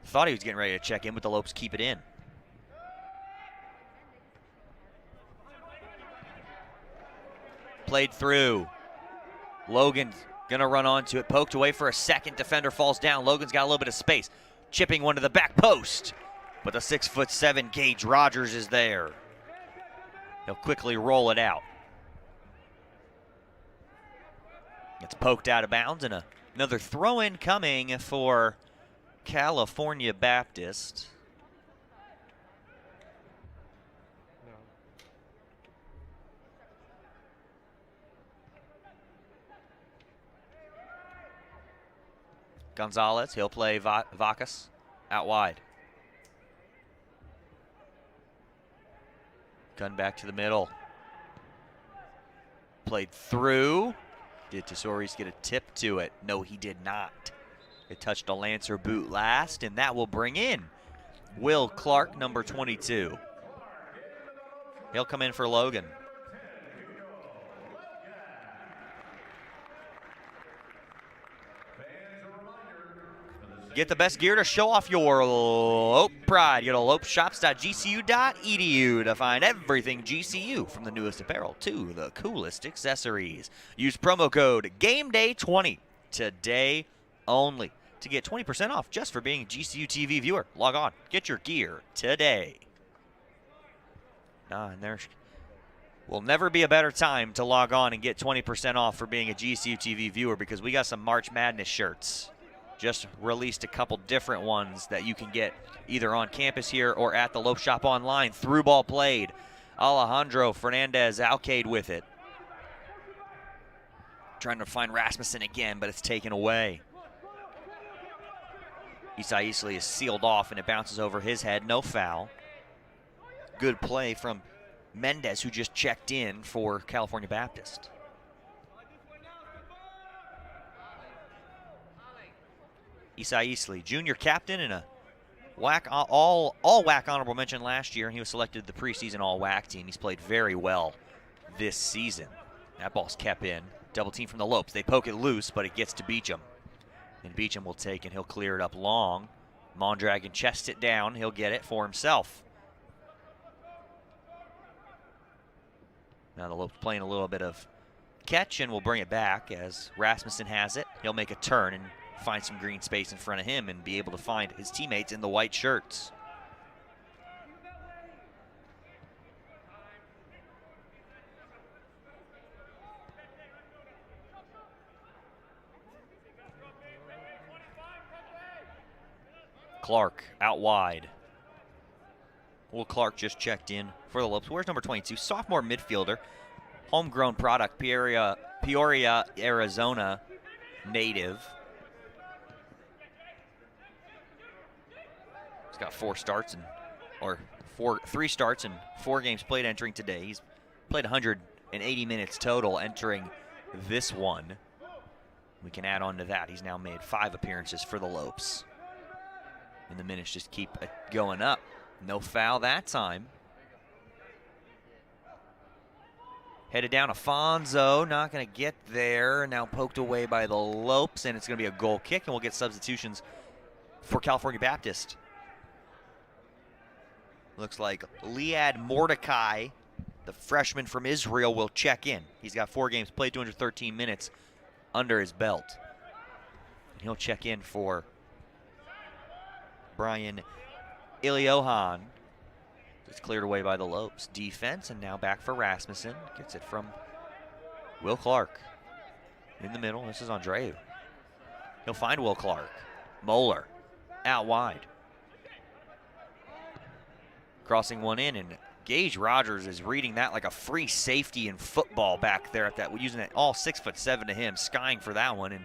thought he was getting ready to check in, but the Lopes keep it in. Played through. Logan's gonna run onto it, poked away for a second. Defender falls down. Logan's got a little bit of space. Chipping one to the back post. But the 6'7" Gage Rogers is there. He'll quickly roll it out. It's poked out of bounds, and another throw-in coming for California Baptist. Gonzalez, he'll play Vacas out wide. Gun back to the middle. Played through. Did Tesorius get a tip to it? No, he did not. It touched a Lancer boot last, and that will bring in Will Clark, number 22. He'll come in for Logan. Get the best gear to show off your Lope pride. Go to lopeshops.gcu.edu to find everything GCU, from the newest apparel to the coolest accessories. Use promo code GameDay20 today only to get 20% off just for being a GCU TV viewer. Log on, get your gear today. And there will never be a better time to log on and get 20% off for being a GCU TV viewer, because we got some March Madness shirts. Just released a couple different ones that you can get either on campus here or at the Lope Shop online. Through ball played. Alejandro Fernandez Alcade with it. Trying to find Rasmussen again, but it's taken away. Isai Isley is sealed off, and it bounces over his head. No foul. Good play from Mendez, who just checked in for California Baptist. Isai Isley, junior captain and a WAC all WAC honorable mention last year, and he was selected to the preseason all WAC team. He's played very well this season. That ball's kept in. Double team from the Lopes. They poke it loose, but it gets to Beecham. And Beecham will take, and he'll clear it up long. Mondragon chests it down. He'll get it for himself. Now the Lopes playing a little bit of catch, and will bring it back as Rasmussen has it. He'll make a turn and find some green space in front of him and be able to find his teammates in the white shirts. Clark out wide. Will Clark just checked in for the Lopes. Where's number 22? Sophomore midfielder. Homegrown product, Peoria, Arizona native. He's got 3 starts and 4 games played entering today. He's played 180 minutes total entering this one. We can add on to that. He's now made 5 appearances for the Lopes. And the minutes just keep going up. No foul that time. Headed down, Afonso, not going to get there. Now poked away by the Lopes, and it's going to be a goal kick, and we'll get substitutions for California Baptist. Looks like Liad Mordecai, the freshman from Israel, will check in. He's got 4 games played, 213 minutes under his belt. And he'll check in for Brian Iliohan. It's cleared away by the Lopes. Defense, and now back for Rasmussen. Gets it from Will Clark in the middle. This is Andreu. He'll find Will Clark. Moeller out wide. Crossing one in, and Gage Rogers is reading that like a free safety in football back there at that, using it all 6'7" to him, skying for that one. And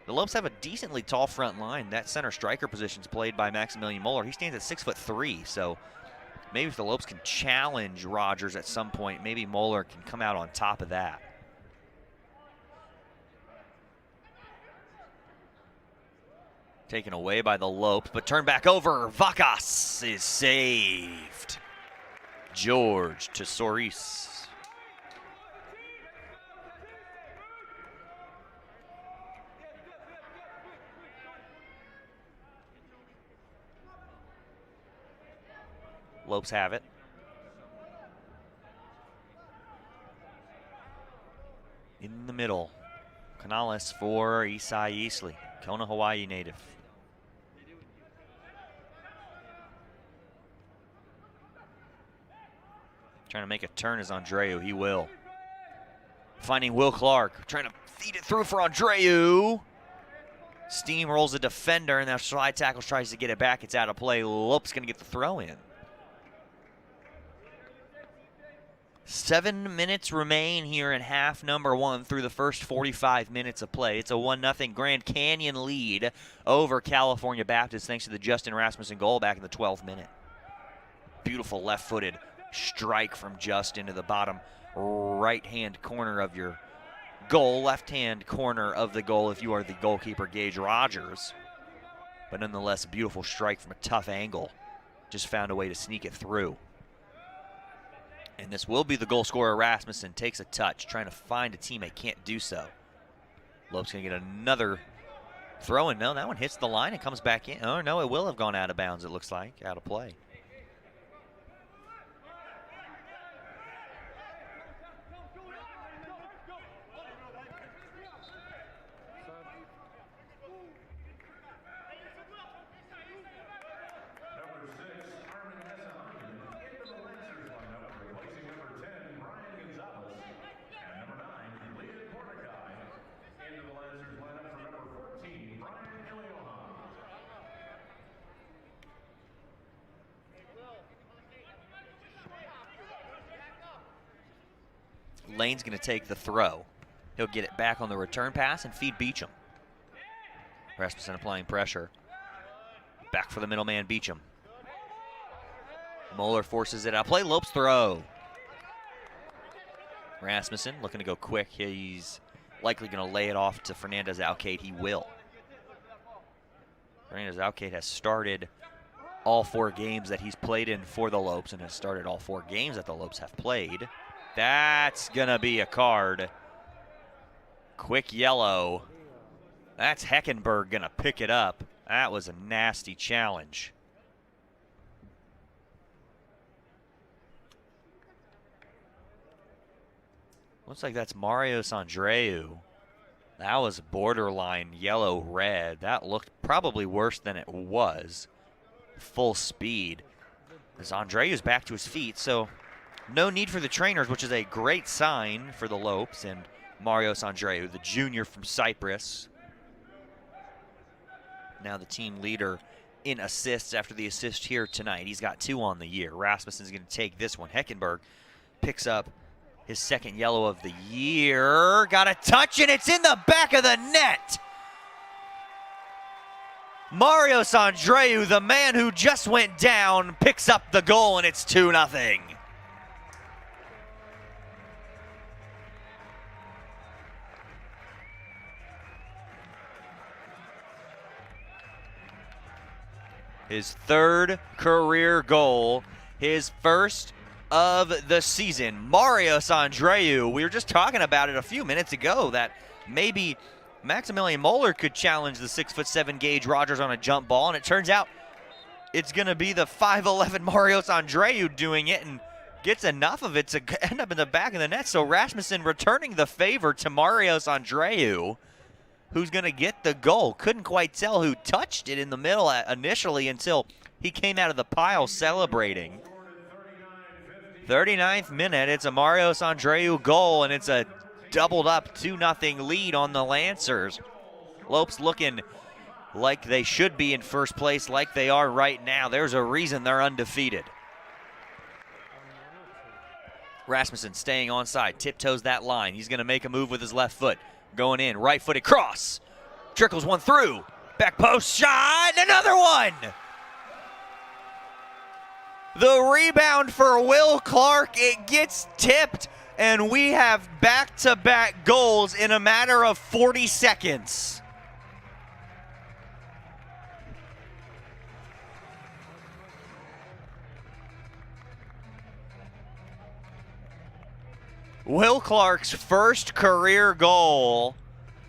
the Lopes have a decently tall front line. That center striker position is played by Maximilian Moeller. He stands at 6'3", so maybe if the Lopes can challenge Rogers at some point, maybe Moeller can come out on top of that. Taken away by the Lopes, but turned back over. Vacas is saved. George to Soris. Lopes have it. In the middle, Canales for Isai Easley, Kona, Hawaii native. Trying to make a turn is Andreu. He will. Finding Will Clark. Trying to feed it through for Andreu. Steamrolls the defender, and now slide tackles tries to get it back. It's out of play. Lopes going to get the throw in. 7 minutes remain here in half number one through the first 45 minutes of play. It's a 1-0 Grand Canyon lead over California Baptist thanks to the Justin Rasmussen goal back in the 12th minute. Beautiful left-footed strike from Justin to the bottom right-hand corner of your goal, left-hand corner of the goal if you are the goalkeeper, Gage Rogers. But nonetheless, a beautiful strike from a tough angle. Just found a way to sneak it through. And this will be the goal scorer. Rasmussen takes a touch, trying to find a teammate, can't do so. Lopes gonna get another throw in. No, that one hits the line and comes back in. Oh no, it will have gone out of bounds, it looks like, out of play. Lane's going to take the throw. He'll get it back on the return pass and feed Beecham. Rasmussen applying pressure. Back for the middleman, Beecham. Moeller forces it out. Play Lopes throw. Rasmussen looking to go quick. He's likely going to lay it off to Fernandez Alcade. He will. Fernandez Alcade has started all 4 games that he's played in for the Lopes and has started all 4 games that the Lopes have played. That's going to be a card. Quick yellow. That's Heckenberg going to pick it up. That was a nasty challenge. Looks like that's Marios Andreu. That was borderline yellow-red. That looked probably worse than it was. Full speed. As Andreu's back to his feet, so no need for the trainers, which is a great sign for the Lopes and Marios Andreu, the junior from Cyprus. Now the team leader in assists after the assist here tonight. He's got 2 on the year. Rasmussen's going to take this one. Heckenberg picks up his 2nd yellow of the year. Got a touch, and it's in the back of the net. Marios Andreu, the man who just went down, picks up the goal, and it's 2-0. His 3rd career goal, his 1st of the season. Marios Andreu, we were just talking about it a few minutes ago that maybe Maximilian Moeller could challenge the 6'7" Gage Rogers on a jump ball, and it turns out it's going to be the 5'11" Marios Andreu doing it and gets enough of it to end up in the back of the net. So Rasmussen returning the favor to Marios Andreu, who's going to get the goal. Couldn't quite tell who touched it in the middle initially until he came out of the pile celebrating. 39th minute, it's a Marios Andreu goal, and it's a doubled up 2-0 lead on the Lancers. Lopes looking like they should be in first place, like they are right now. There's a reason they're undefeated. Rasmussen staying onside, tiptoes that line. He's going to make a move with his left foot. Going in, right-footed cross. Trickles one through. Back post shot, another one! The rebound for Will Clark, it gets tipped, and we have back-to-back goals in a matter of 40 seconds. Will Clark's first career goal,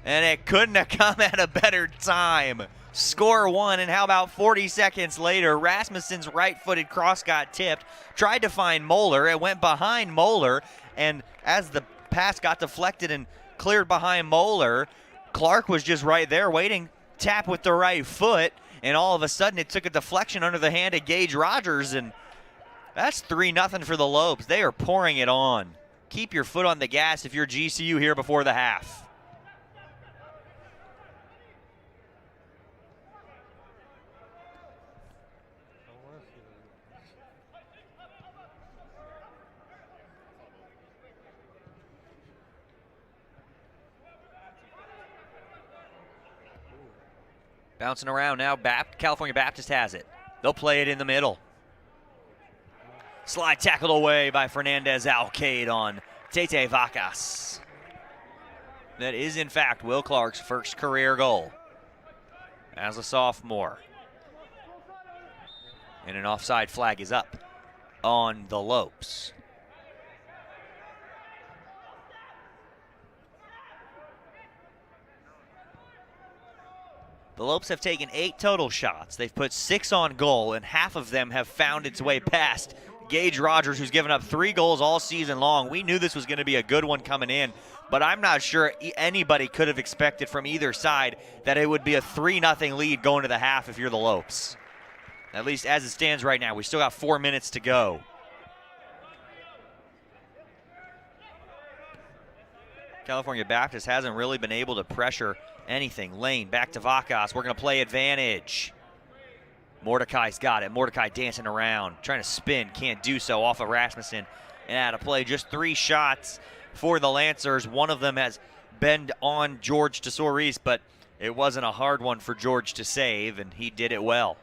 and it couldn't have come at a better time. Score one, and how about 40 seconds later, Rasmussen's right-footed cross got tipped, tried to find Moeller, it went behind Moeller, and as the pass got deflected and cleared behind Moeller, Clark was just right there waiting, tap with the right foot, and all of a sudden it took a deflection under the hand of Gage Rogers, and that's 3-0 for the Lopes. They are pouring it on. Keep your foot on the gas if you're GCU here before the half. Bouncing around now, California Baptist has it. They'll play it in the middle. Slide tackled away by Fernandez Alcade on Tete Vacas. That is, in fact, Will Clark's first career goal as a sophomore. And an offside flag is up on the Lopes. The Lopes have taken 8 total shots. They've put 6 on goal, and half of them have found its way past Gage Rogers, who's given up 3 goals all season long. We knew this was going to be a good one coming in, but I'm not sure anybody could have expected from either side that it would be a 3-0 lead going to the half if you're the Lopes. At least as it stands right now. We still got 4 minutes to go. California Baptist hasn't really been able to pressure anything. Lane back to Vacas. We're going to play advantage. Mordecai's got it. Mordecai dancing around, trying to spin, can't do so, off of Rasmussen and out of play. Just 3 shots for the Lancers. One of them has been on George Tesouris, but it wasn't a hard one for George to save, and he did it well.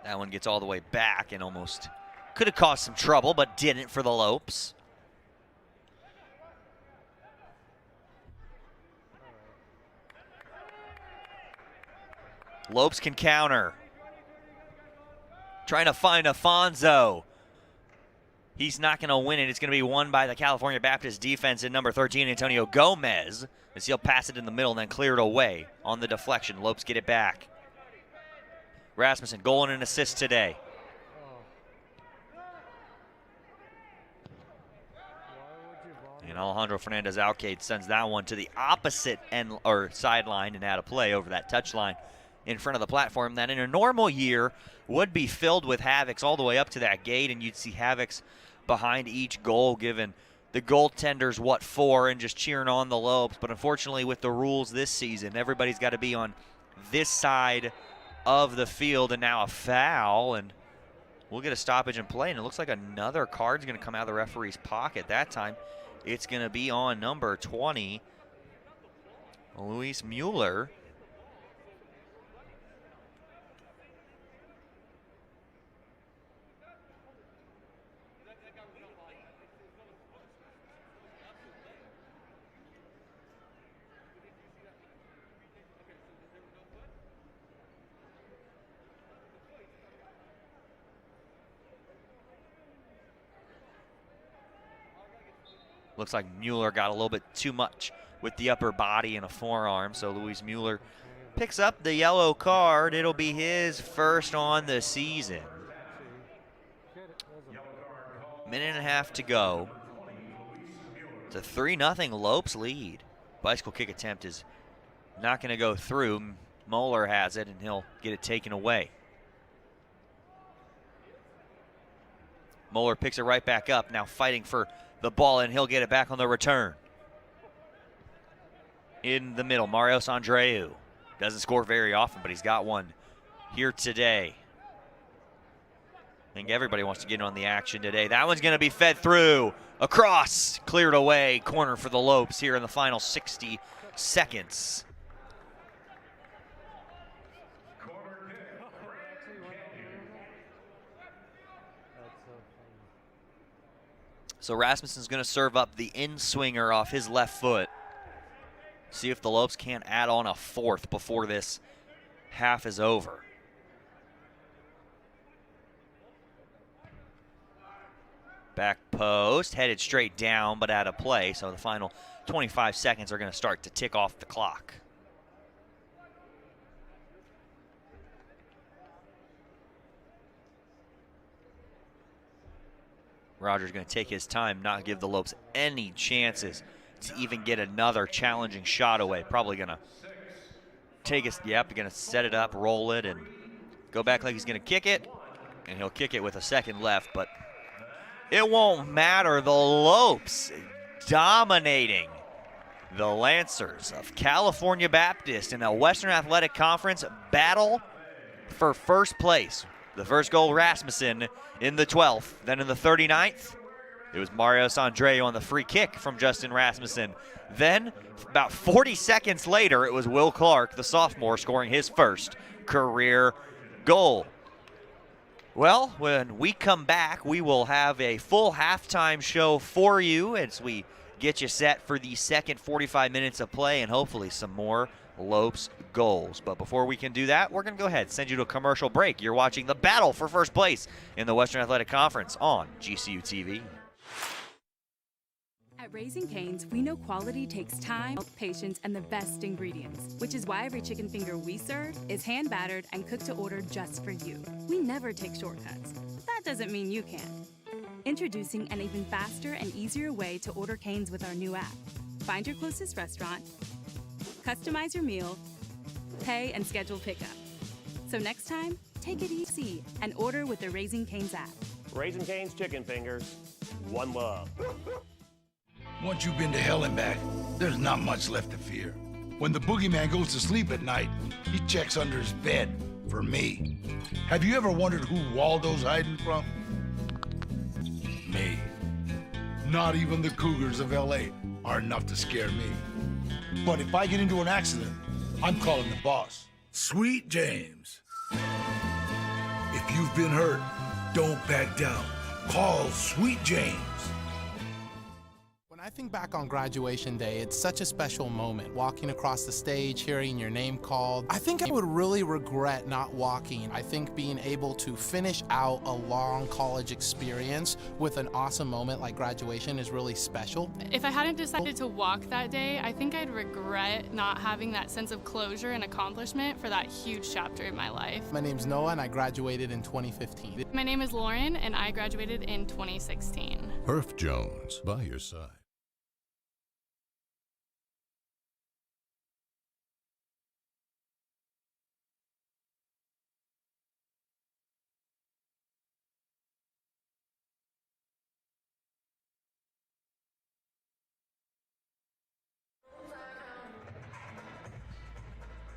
That one gets all the way back and almost could have caused some trouble, but didn't for the Lopes. Lopes can counter. Trying to find Afonso. He's not going to win it. It's going to be won by the California Baptist defense in number 13, Antonio Gomez, as he'll pass it in the middle and then clear it away on the deflection. Lopes get it back. Rasmussen, goal and an assist today. And Alejandro Fernandez Alcade sends that one to the opposite end or sideline and out of play over that touchline in front of the platform that in a normal year would be filled with Havocs all the way up to that gate, and you'd see Havocs behind each goal giving the goaltenders what for and just cheering on the Lopes. But unfortunately with the rules this season, everybody's got to be on this side of the field, and now a foul, and we'll get a stoppage in play, and it looks like another card's going to come out of the referee's pocket. That time it's going to be on number 20, Luis Mueller. Looks like Mueller got a little bit too much with the upper body and a forearm, so Luis Mueller picks up the yellow card. It'll be his first on the season. Minute and a half to go. It's a 3-0 Lopes lead. Bicycle kick attempt is not going to go through. Mueller has it, and he'll get it taken away. Moeller picks it right back up, now fighting for the ball, and he'll get it back on the return. In the middle, Marios Andreu. Doesn't score very often, but he's got one here today. I think everybody wants to get in on the action today. That one's going to be fed through, across, cleared away, corner for the Lopes here in the final 60 seconds. So Rasmussen's going to serve up the in-swinger off his left foot. See if the Lopes can't add on a fourth before this half is over. Back post, headed straight down, but out of play. So the final 25 seconds are going to start to tick off the clock. Rogers going to take his time, not give the Lopes any chances to even get another challenging shot away. Probably going to take us, yep, going to set it up, roll it, and go back like he's going to kick it. And he'll kick it with a second left, but it won't matter. The Lopes dominating the Lancers of California Baptist in a Western Athletic Conference battle for first place. The first goal, Rasmussen in the 12th. Then in the 39th, it was Marios Andreu on the free kick from Justin Rasmussen. Then, about 40 seconds later, it was Will Clark, the sophomore, scoring his first career goal. Well, when we come back, we will have a full halftime show for you as we get you set for the second 45 minutes of play and hopefully some more Lopes goals. But before we can do that, we're going to go ahead and send you to a commercial break. You're watching the battle for first place in the Western Athletic Conference on GCU TV. At Raising Cane's, we know quality takes time, patience, and the best ingredients, which is why every chicken finger we serve is hand battered and cooked to order just for you. We never take shortcuts, but that doesn't mean you can. Introducing an even faster and easier way to order Cane's with our new app. Find your closest restaurant, customize your meal, pay, and schedule pickup. So next time, take it easy and order with the Raising Cane's app. Raising Cane's chicken fingers, one love. Once you've been to hell and back, there's not much left to fear. When the boogeyman goes to sleep at night, he checks under his bed for me. Have you ever wondered who Waldo's hiding from? Me. Not even the Cougars of LA are enough to scare me. But if I get into an accident, I'm calling the boss. Sweet James. If you've been hurt, don't back down. Call Sweet James. When I think back on graduation day, it's such a special moment. Walking across the stage, hearing your name called. I think I would really regret not walking. I think being able to finish out a long college experience with an awesome moment like graduation is really special. If I hadn't decided to walk that day, I think I'd regret not having that sense of closure and accomplishment for that huge chapter in my life. My name's Noah and I graduated in 2015. My name is Lauren and I graduated in 2016. Herff Jones, by your side.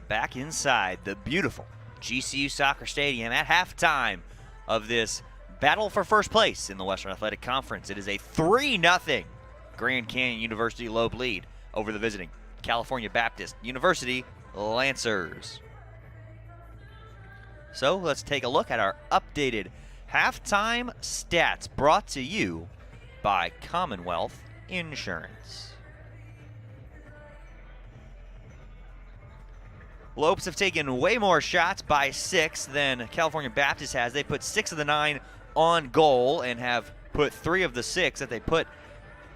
Back inside the beautiful GCU Soccer Stadium at halftime of this battle for first place in the Western Athletic Conference. It is a 3-0 Grand Canyon University Lope lead over the visiting California Baptist University Lancers. So let's take a look at our updated halftime stats brought to you by Commonwealth Insurance. Lopes have taken way more shots by 6 than California Baptist has. They put 6 of the 9 on goal and have put 3 of the 6 that they put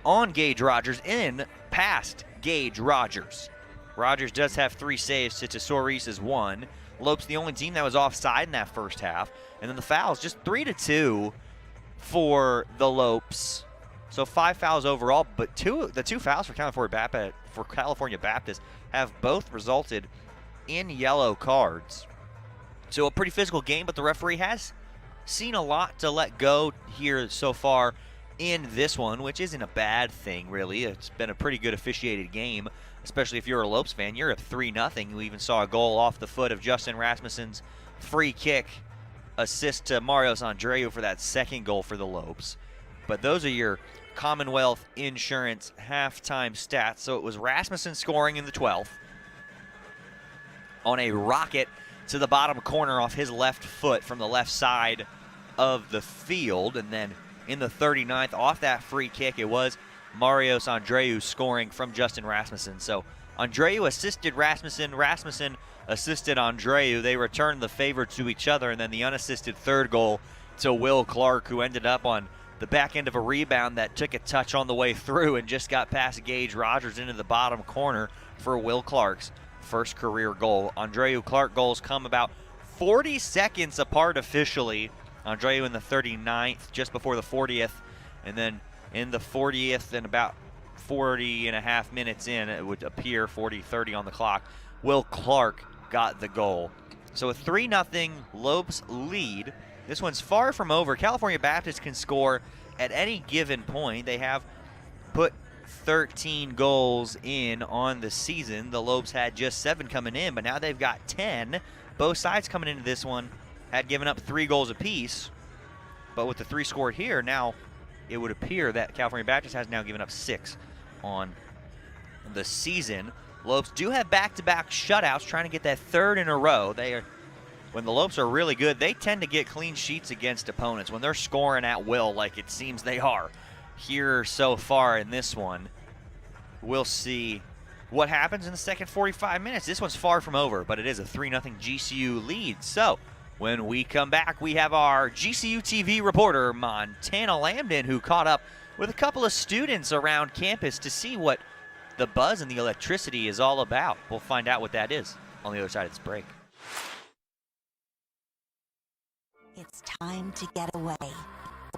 on Gage Rogers in past Gage Rogers. Rogers does have 3 saves to Tesori's 1. Lopes the only team that was offside in that first half. And then the fouls, just 3-2 for the Lopes. So 5 fouls overall, but the two fouls for California Baptist have both resulted in yellow cards. So a pretty physical game, but the referee has seen a lot to let go here so far in this one, which isn't a bad thing, really. It's been a pretty good officiated game, especially if you're a Lopes fan. You're at 3-0. We even saw a goal off the foot of Justin Rasmussen's free kick assist to Marios Andreu for that second goal for the Lopes. But those are your Commonwealth Insurance halftime stats. So it was Rasmussen scoring in the 12th on a rocket to the bottom corner off his left foot from the left side of the field. And then in the 39th, off that free kick, it was Marios Andreu scoring from Justin Rasmussen. So Andreu assisted Rasmussen, Rasmussen assisted Andreu. They returned the favor to each other, and then the unassisted third goal to Will Clark, who ended up on the back end of a rebound that took a touch on the way through and just got past Gage Rogers into the bottom corner for Will Clark's first career goal. Andreu Clark goals come about 40 seconds apart officially. Andreu in the 39th, just before the 40th, and then in the 40th and about 40 and a half minutes in, it would appear 40-30 on the clock, Will Clark got the goal. So a 3-0 Lopes lead. This one's far from over. California Baptist can score at any given point. They have put 13 goals in on the season. The Lopes had just 7 coming in, but now they've got 10. Both sides coming into this one had given up 3 goals apiece, but with the 3 scored here, now it would appear that California Baptist has now given up 6 on the season. Lopes do have back-to-back shutouts, trying to get that 3rd in a row. When the Lopes are really good, they tend to get clean sheets against opponents when they're scoring at will, like it seems they are here so far in this one. We'll see what happens in the second 45 minutes. This one's far from over, but it is a 3-0 GCU lead. So when we come back, we have our GCU TV reporter, Montana Lambden, who caught up with a couple of students around campus to see what the buzz and the electricity is all about. We'll find out what that is on the other side of this break. It's time to get away.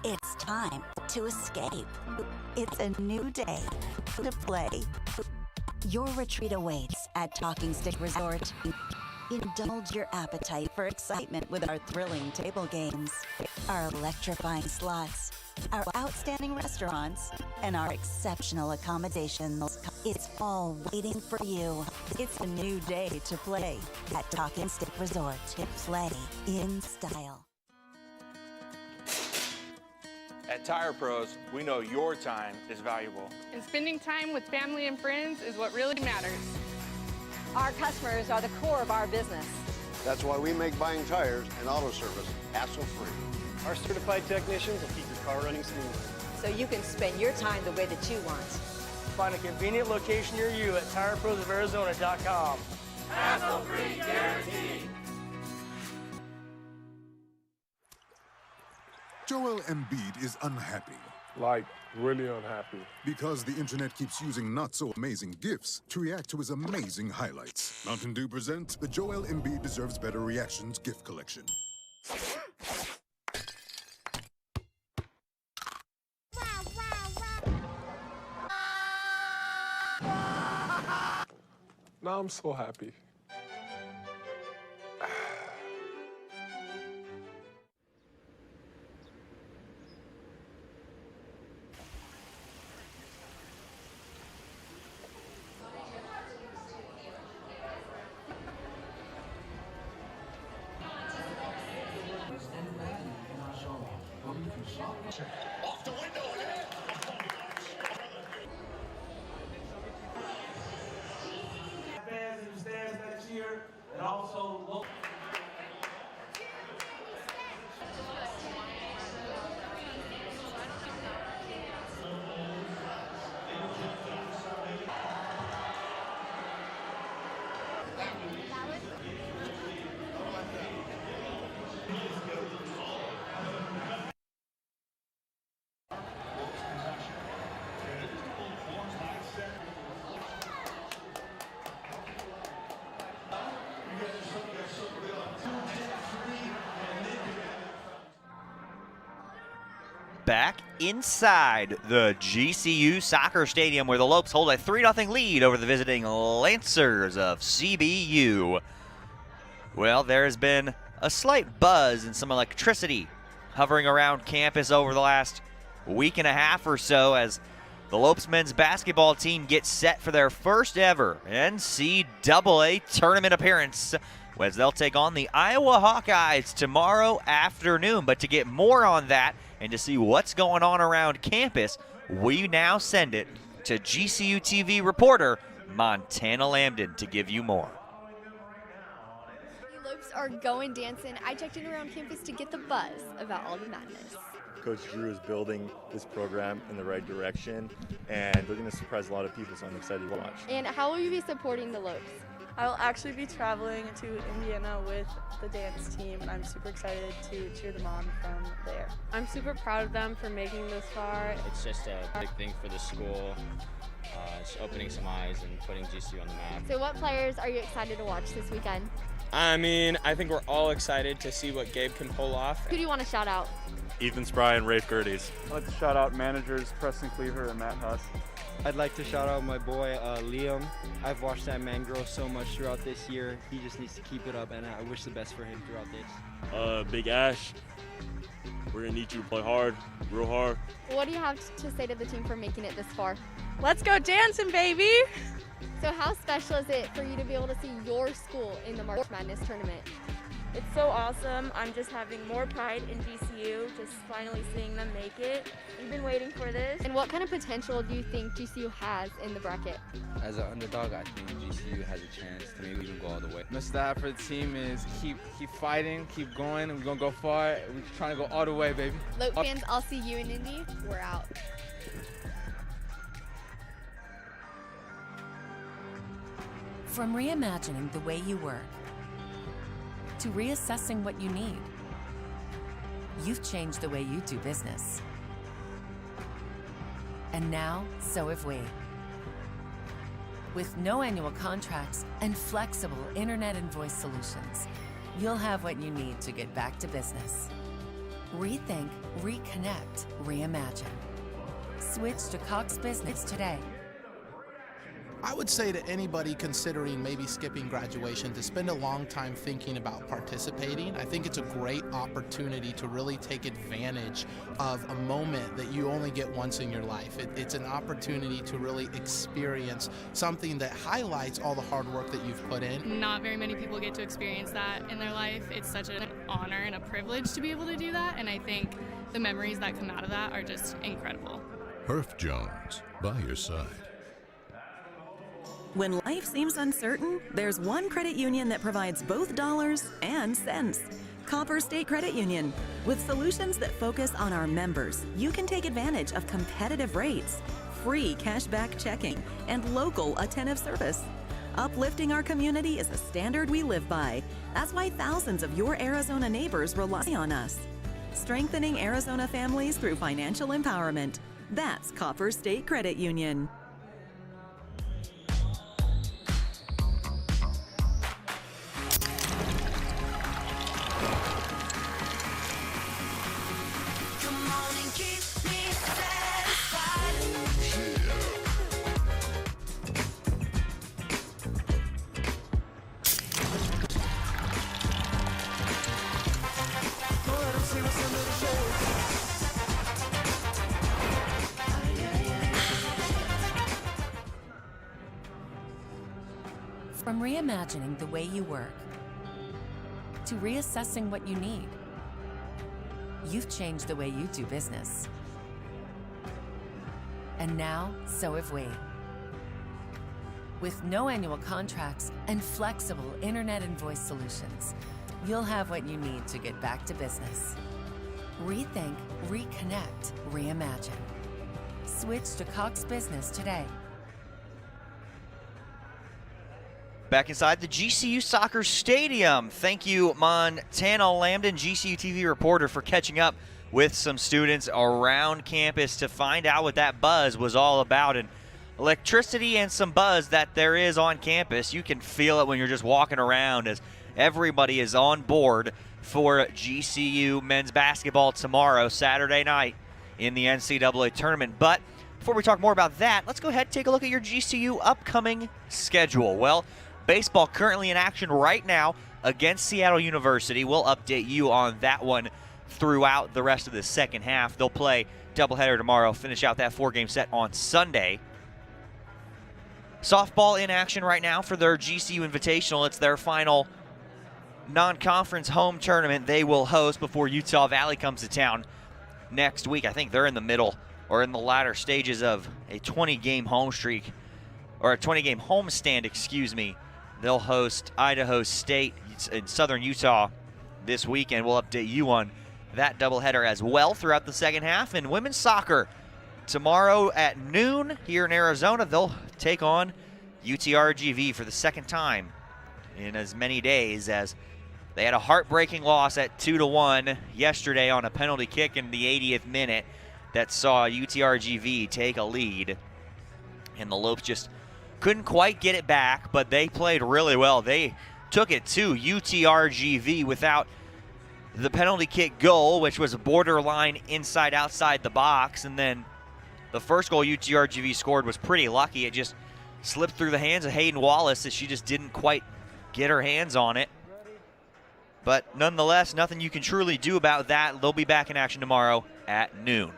It's time to escape. It's a new day to play. Your retreat awaits at Talking Stick Resort. Indulge your appetite for excitement with our thrilling table games, our electrifying slots, our outstanding restaurants, and our exceptional accommodations. It's all waiting for you. It's a new day to play at Talking Stick Resort. Play in style. At Tire Pros, we know your time is valuable. And spending time with family and friends is what really matters. Our customers are the core of our business. That's why we make buying tires and auto service hassle-free. Our certified technicians will keep your car running smoothly. So you can spend your time the way that you want. Find a convenient location near you at TirePros of Arizona.com. Hassle-free guaranteed. Joel Embiid is unhappy. Like, really unhappy. Because the internet keeps using not-so-amazing GIFs to react to his amazing highlights. Mountain Dew presents the Joel Embiid Deserves Better Reactions gift collection. Now I'm so happy. Off the window again. Fans in the stands next year, and also back inside the GCU soccer stadium where the Lopes hold a 3-0 lead over the visiting Lancers of CBU. Well, there has been a slight buzz and some electricity hovering around campus over the last week and a half or so as the Lopes men's basketball team gets set for their first ever NCAA tournament appearance as they'll take on the Iowa Hawkeyes tomorrow afternoon. But to get more on that and to see what's going on around campus, we now send it to GCU TV reporter Montana Lambden to give you more. The Lopes are going dancing. I checked in around campus to get the buzz about all the madness. Coach Drew is building this program in the right direction, and they're going to surprise a lot of people, so I'm excited to watch. And how will you be supporting the Lopes? I will actually be traveling to Indiana with the dance team, and I'm super excited to cheer them on from there. I'm super proud of them for making this far. It's just a big thing for the school. It's opening some eyes and putting GCU on the map. So what players are you excited to watch this weekend? I mean, I think we're all excited to see what Gabe can pull off. Who do you want to shout out? Ethan Spry and Rafe Gerdes. I'd like to shout out managers Preston Cleaver and Matt Huss. I'd like to shout out my boy Liam. I've watched that man grow so much throughout this year. He just needs to keep it up, and I wish the best for him throughout this. Big Ash, we're going to need you to play hard, real hard. What do you have to say to the team for making it this far? Let's go dancing, baby! So how special is it for you to be able to see your school in the March Madness tournament? It's so awesome. I'm just having more pride in GCU, just finally seeing them make it. We've been waiting for this. And what kind of potential do you think GCU has in the bracket? As an underdog, I think GCU has a chance to maybe even go all the way. My stat for the team is keep fighting, keep going, and we're going to go far. We're trying to go all the way, baby. Lope fans, I'll see you in Indy. We're out. From reimagining the way you work to reassessing what you need, you've changed the way you do business. And now, so have we. With no annual contracts and flexible internet and voice solutions, you'll have what you need to get back to business. Rethink, reconnect, reimagine. Switch to Cox Business today. I would say to anybody considering maybe skipping graduation to spend a long time thinking about participating. I think it's a great opportunity to really take advantage of a moment that you only get once in your life. It's an opportunity to really experience something that highlights all the hard work that you've put in. Not very many people get to experience that in their life. It's such an honor and a privilege to be able to do that, and I think the memories that come out of that are just incredible. Herff Jones, by your side. When life seems uncertain, there's one credit union that provides both dollars and cents. Copper State Credit Union. With solutions that focus on our members, you can take advantage of competitive rates, free cashback checking, and local attentive service. Uplifting our community is a standard we live by. That's why thousands of your Arizona neighbors rely on us. Strengthening Arizona families through financial empowerment. That's Copper State Credit Union. From reimagining the way you work to reassessing what you need, you've changed the way you do business. And now, so have we. With no annual contracts and flexible internet and voice solutions, you'll have what you need to get back to business. Rethink, reconnect, reimagine. Switch to Cox Business today. Back inside the GCU Soccer Stadium. Thank you, Montana Lambden, GCU TV reporter, for catching up with some students around campus to find out what that buzz was all about. And electricity and some buzz that there is on campus, you can feel it when you're just walking around as everybody is on board for GCU men's basketball tomorrow, Saturday night, in the NCAA tournament. But before we talk more about that, let's go ahead and take a look at your GCU upcoming schedule. Well, baseball currently in action right now against Seattle University. We'll update you on that one throughout the rest of the second half. They'll play doubleheader tomorrow, finish out that 4-game set on Sunday. Softball in action right now for their GCU Invitational. It's their final non-conference home tournament they will host before Utah Valley comes to town next week. I think they're in the middle or in the latter stages of a 20-game home streak, or a 20-game homestand, excuse me. They'll host Idaho State in southern Utah this weekend. We'll update you on that doubleheader as well throughout the second half. And women's soccer tomorrow at noon here in Arizona, they'll take on UTRGV for the second time in as many days, as they had a heartbreaking loss at 2-1 yesterday on a penalty kick in the 80th minute that saw UTRGV take a lead. And the Lopes just couldn't quite get it back, but they played really well. They took it to UTRGV without the penalty kick goal, which was a borderline inside-outside the box. And then the first goal UTRGV scored was pretty lucky. It just slipped through the hands of Hayden Wallace as she just didn't quite get her hands on it. But nonetheless, nothing you can truly do about that. They'll be back in action tomorrow at noon.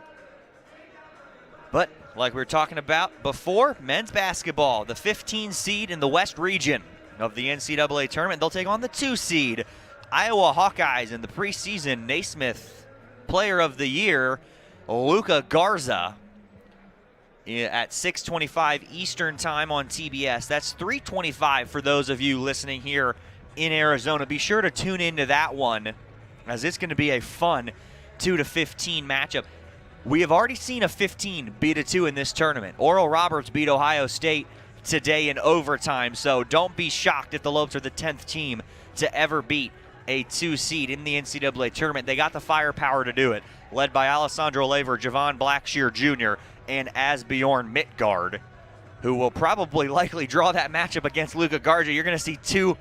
But like we were talking about before, men's basketball, the 15 seed in the West region of the NCAA tournament, they'll take on the 2 seed Iowa Hawkeyes in the preseason Naismith Player of the Year, Luca Garza, at 6:25 Eastern time on TBS. That's 3:25 for those of you listening here in Arizona. Be sure to tune into that one, as it's going to be a fun 2-15 matchup. We have already seen a 15 beat a 2 in this tournament. Oral Roberts beat Ohio State today in overtime, so don't be shocked if the Lopes are the 10th team to ever beat a 2 seed in the NCAA tournament. They got the firepower to do it, led by Alessandro Laver, Javon Blackshear Jr., and Asbjorn Midtgaard, who will probably likely draw that matchup against Luca Garza. You're going to see two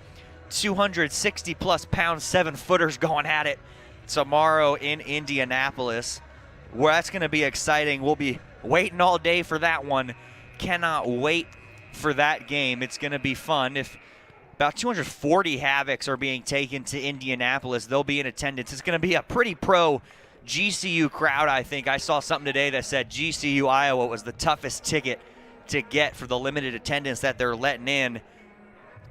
260-plus pound 7-footers going at it tomorrow in Indianapolis, where that's going to be exciting. We'll be waiting all day for that one. Cannot wait for that game. It's going to be fun. If about 240 Havocs are being taken to Indianapolis, they'll be in attendance. It's going to be a pretty pro GCU crowd, I think. I saw something today that said GCU Iowa was the toughest ticket to get for the limited attendance that they're letting in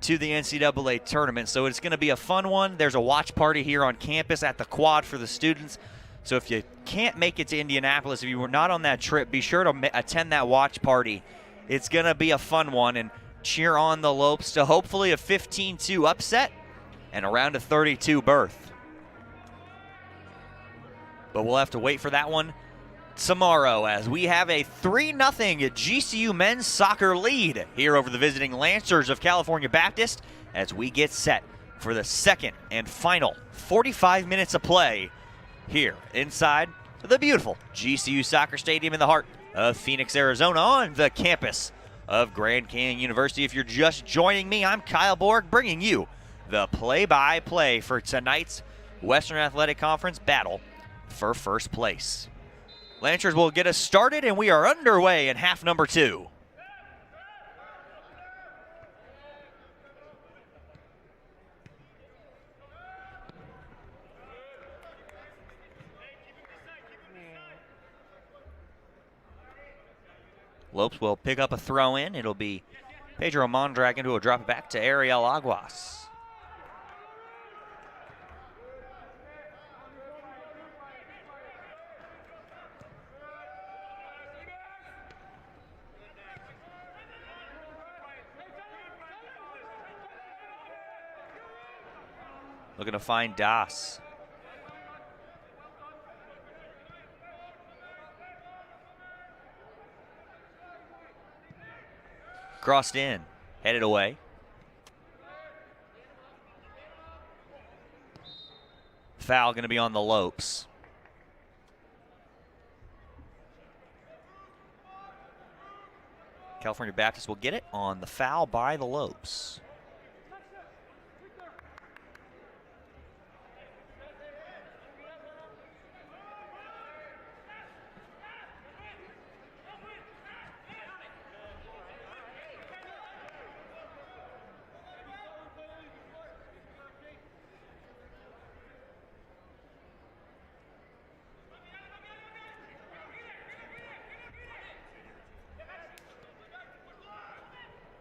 to the NCAA tournament. So it's going to be a fun one. There's a watch party here on campus at the Quad for the students. So if you can't make it to Indianapolis, if you were not on that trip, be sure to attend that watch party. It's going to be a fun one, and cheer on the Lopes to hopefully a 15-2 upset and around a 32 berth. But we'll have to wait for that one tomorrow, as we have a 3-0 GCU men's soccer lead here over the visiting Lancers of California Baptist, as we get set for the second and final 45 minutes of play here inside the beautiful GCU Soccer Stadium in the heart of Phoenix, Arizona, on the campus of Grand Canyon University. If you're just joining me, I'm Kyle Borg, bringing you the play-by-play for tonight's Western Athletic Conference battle for first place. Lancers will get us started, and we are underway in half number 2. Lopes will pick up a throw in. It'll be Pedro Mondragon who will drop it back to Ariel Aguas. Looking to find Das. Crossed in, headed away. Foul going to be on the Lopes. California Baptist will get it on the foul by the Lopes.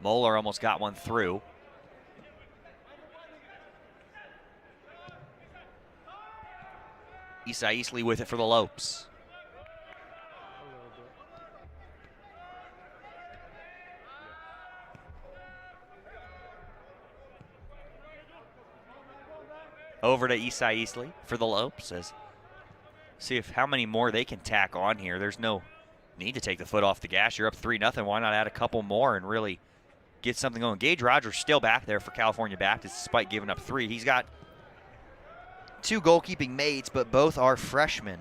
Moeller almost got one through. Isai Easley with it for the Lopes. Over to Isai Easley for the Lopes. See if how many more they can tack on here. There's no need to take the foot off the gas. You're up 3-0. Why not add a couple more and really get something going? Gage Rogers still back there for California Baptist despite giving up 3. He's got 2 goalkeeping mates, but both are freshmen.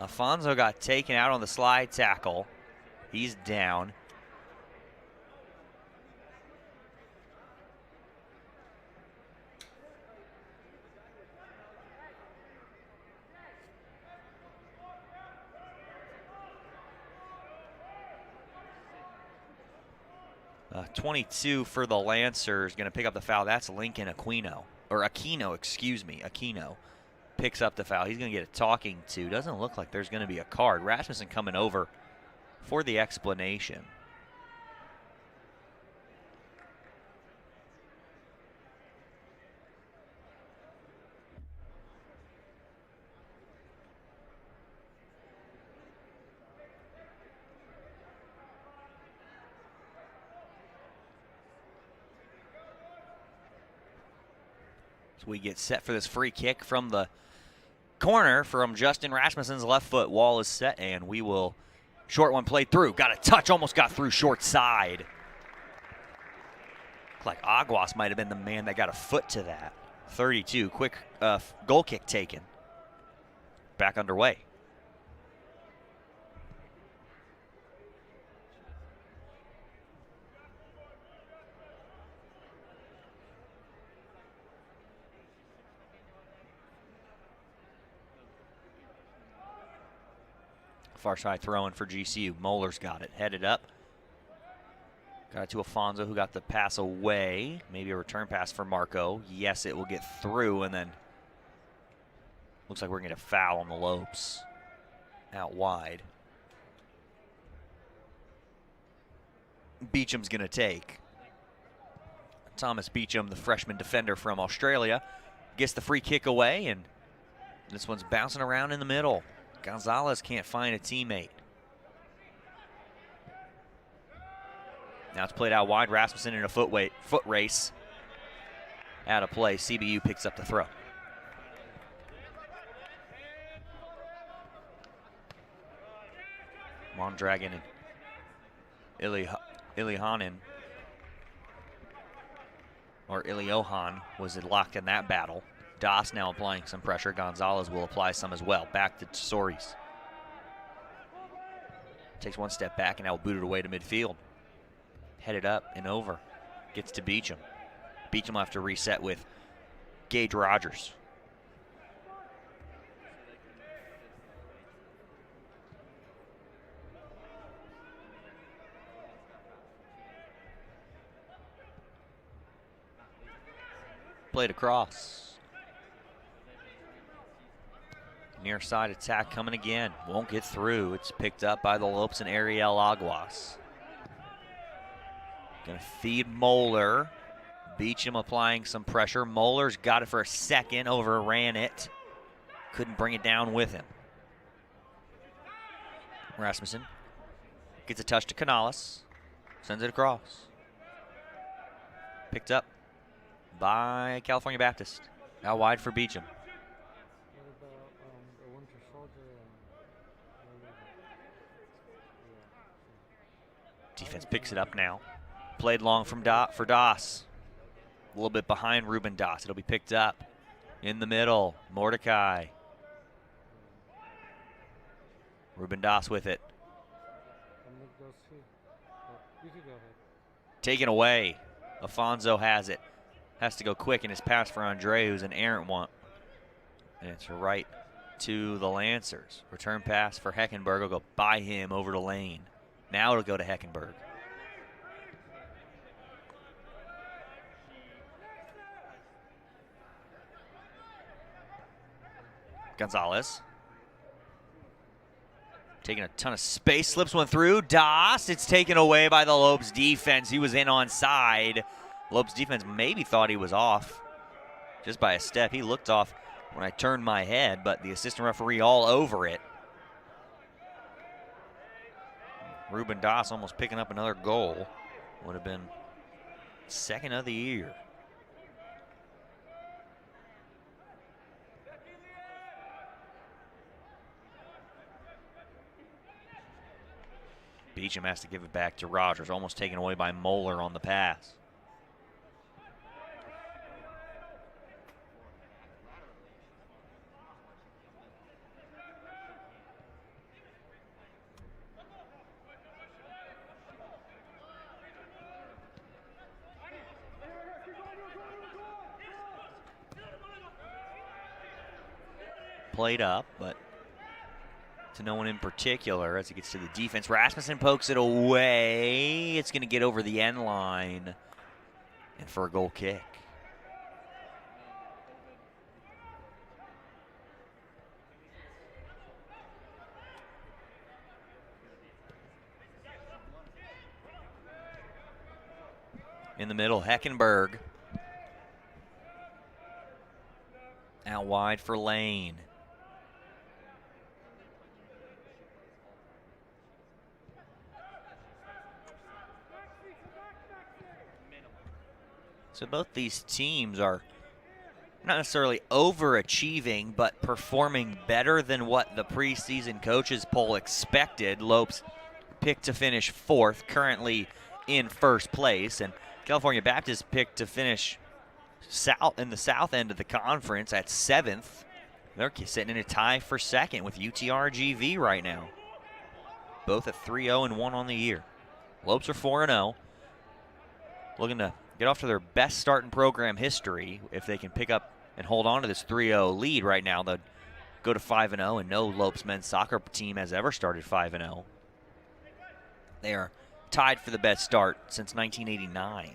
Alfonso got taken out on the slide tackle. He's down. Uh, 22 for the Lancers, going to pick up the foul. That's Lincoln Aquino, excuse me. Aquino picks up the foul. He's going to get a talking to. Doesn't look like there's going to be a card. Rasmussen coming over for the explanation. So we get set for this free kick from the corner from Justin Rasmussen's left foot. Wall is set, and we will short one played through. Got a touch, almost got through short side. Looked like Aguas might have been the man that got a foot to that. 32, quick goal kick taken. Back underway. Far side throwing for GCU. Moeller's got it. Headed up. Got it to Alfonso, who got the pass away. Maybe a return pass for Marco. Yes, it will get through, and then looks like we're going to get a foul on the Lopes. Out wide. Beecham's going to take. Thomas Beecham, the freshman defender from Australia, gets the free kick away, and this one's bouncing around in the middle. Gonzalez can't find a teammate. Now it's played out wide. Rasmussen in a foot race. Out of play. CBU picks up the throw. Mondragon and Iliohanen, or Iliohan, was locked in that battle. Das now applying some pressure. Gonzalez will apply some as well. Back to Soares. Takes one step back and now booted away to midfield. Headed up and over. Gets to Beecham. Beecham will have to reset with Gage Rogers. Played across. Near side attack coming again. Won't get through. It's picked up by the Lopes and Ariel Aguas. Gonna feed Moeller. Beecham applying some pressure. Moeller's got it for a second. Overran it. Couldn't bring it down with him. Rasmussen gets a touch to Canales. Sends it across. Picked up by California Baptist. Out wide for Beecham. Defense picks it up now. Played long from for Das. A little bit behind Ruben Das. It'll be picked up in the middle. Mordecai. Ruben Das with it. Taken away. Alfonso has it. Has to go quick in his pass for Andre, who's an errant one. And it's right to the Lancers. Return pass for Heckenberg. Will go by him over to Lane. Now it'll go to Heckenberg. Gonzalez. Taking a ton of space, slips one through. Das, it's taken away by the Lopes defense. He was in on side. Lopes defense maybe thought he was off just by a step. He looked off when I turned my head, but the assistant referee all over it. Ruben Das almost picking up another goal. Would have been second of the year. Beecham has to give it back to Rogers, almost taken away by Moeller on the pass. Played up, but to no one in particular as it gets to the defense. Rasmussen pokes it away. It's going to get over the end line and for a goal kick. In the middle, Heckenberg. Out wide for Lane. So both these teams are not necessarily overachieving, but performing better than what the preseason coaches poll expected. Lopes picked to finish 4th, currently in 1st place, and California Baptist picked to finish in the south end of the conference at 7th. They're sitting in a tie for 2nd with UTRGV right now. Both at 3-0-1 on the year. Lopes are 4-0. Looking to get off to their best start in program history. If they can pick up and hold on to this 3-0 lead right now, they'll go to 5-0, and no Lopes men's soccer team has ever started 5-0. They are tied for the best start since 1989.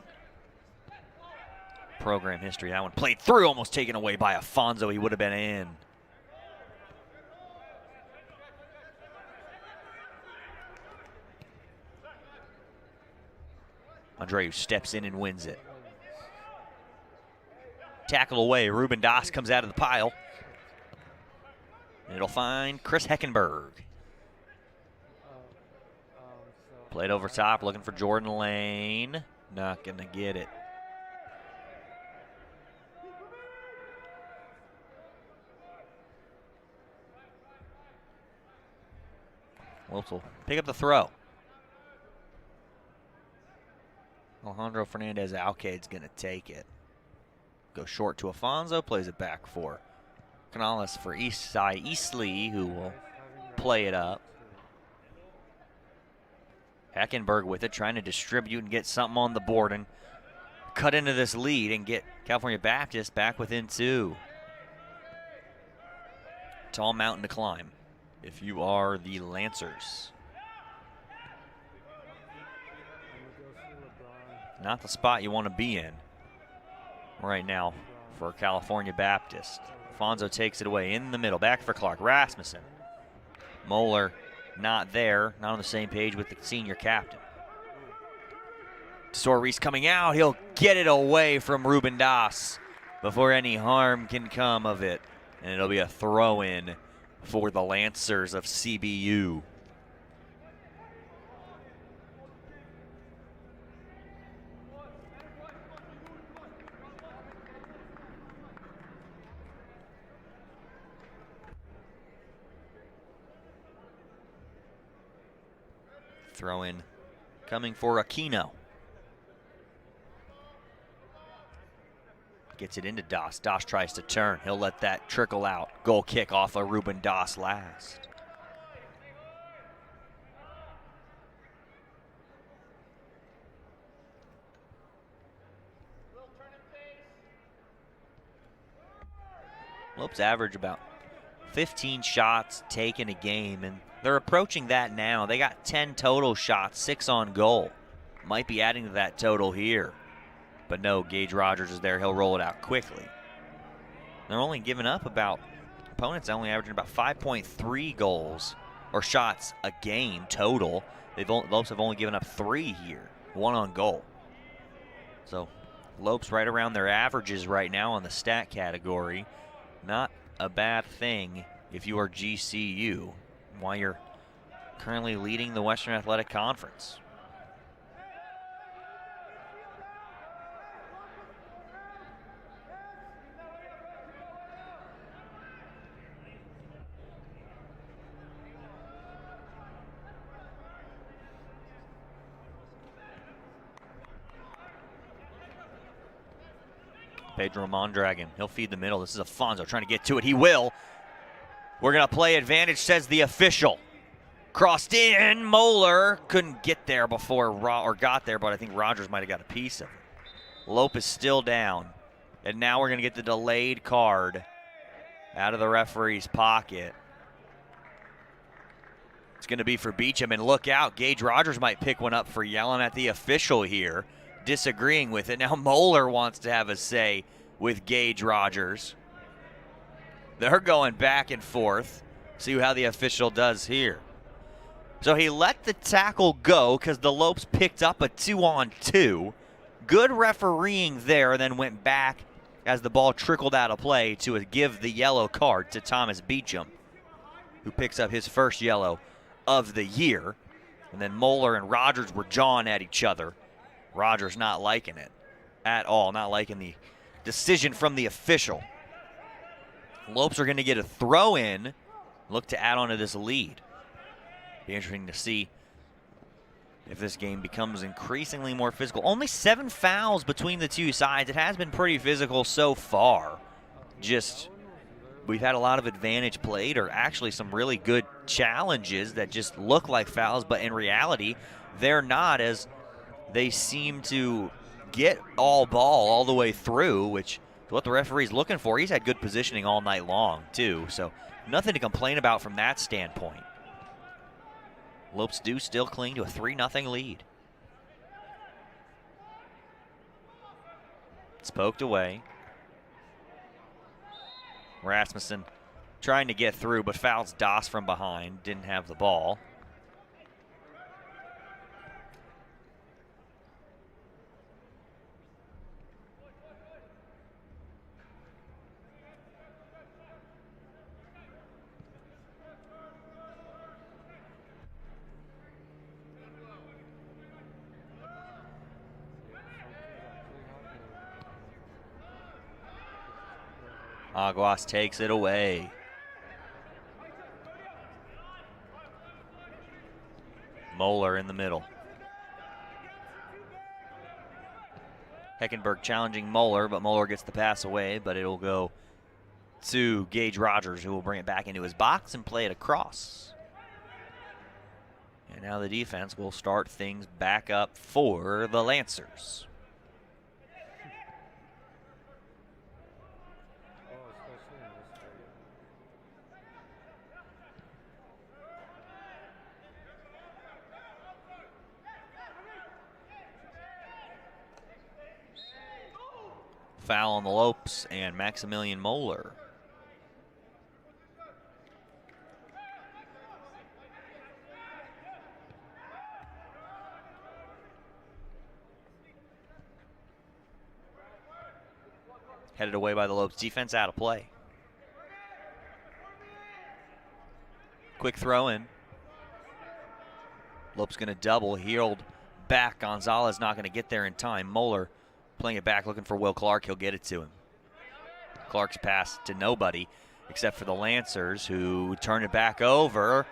Program history. That one played through, almost taken away by Afonso. He would have been in. Andreu steps in and wins it. Tackle away. Ruben Das comes out of the pile. And it'll find Chris Heckenberg. Played over top, looking for Jordan Lane. Not going to get it. Lopes will pick up the throw. Alejandro Fernandez Alcade's going to take it. Go short to Afonso, plays it back for Canales for Eastside Eastley, who will play it up. Heckenberg with it, trying to distribute and get something on the board and cut into this lead and get California Baptist back within 2. Tall mountain to climb if you are the Lancers. Not the spot you want to be in right now for California Baptist. Afonso takes it away in the middle. Back for Clark. Rasmussen. Moeller not there. Not on the same page with the senior captain. Soares coming out. He'll get it away from Ruben Das before any harm can come of it. And it'll be a throw-in for the Lancers of CBU. Throw in coming for Aquino. Gets it into Das. Das tries to turn. He'll let that trickle out. Goal kick off of Ruben Das last. Lopes average about 15 shots taken a game, and they're approaching that now. They got 10 total shots, 6 on goal. Might be adding to that total here. But no, Gage Rogers is there. He'll roll it out quickly. They're only giving up about opponents only averaging about 5.3 goals or shots a game total. Lopes have only given up 3 here, 1 on goal. So Lopes right around their averages right now on the stat category. Not a bad thing if you are GCU, while you're currently leading the Western Athletic Conference. Pedro Mondragon, he'll feed the middle. This is Afonso trying to get to it. He will. We're going to play advantage, says the official. Crossed in. Moeller couldn't get there before, or got there, but I think Rogers might have got a piece of it. Lope is still down. And now we're going to get the delayed card out of the referee's pocket. It's going to be for Beecham, and look out. Gage Rogers might pick one up for yelling at the official here, disagreeing with it. Now Moeller wants to have a say with Gage Rogers. They're going back and forth. See how the official does here. So he let the tackle go because the Lopes picked up a 2-on-2. Good refereeing there, then went back as the ball trickled out of play to give the yellow card to Thomas Beecham, who picks up his first yellow of the year. And then Moeller and Rogers were jawing at each other. Rogers not liking it at all, not liking the decision from the official. Lopes are going to get a throw in, look to add on to this lead. Be interesting to see if this game becomes increasingly more physical. Only 7 fouls between the two sides. It has been pretty physical so far. Just, we've had a lot of advantage played, or actually some really good challenges that just look like fouls, but in reality, they're not, as they seem to get all ball all the way through, which is what the referee's looking for. He's had good positioning all night long, too, so nothing to complain about from that standpoint. Lopes do still cling to a 3-0 lead. It's poked away. Rasmussen trying to get through, but fouls Doss from behind. Didn't have the ball. Aguas takes it away. Moeller in the middle. Heckenberg challenging Moeller, but Moeller gets the pass away, but it'll go to Gage Rogers, who will bring it back into his box and play it across. And now the defense will start things back up for the Lancers. Foul on the Lopes and Maximilian Moeller. Headed away by the Lopes defense, out of play. Quick throw in. Lopes going to double, heeled back. Gonzalez not going to get there in time. Moeller playing it back, looking for Will Clark. He'll get it to him. Clark's pass to nobody except for the Lancers, who turn it back over.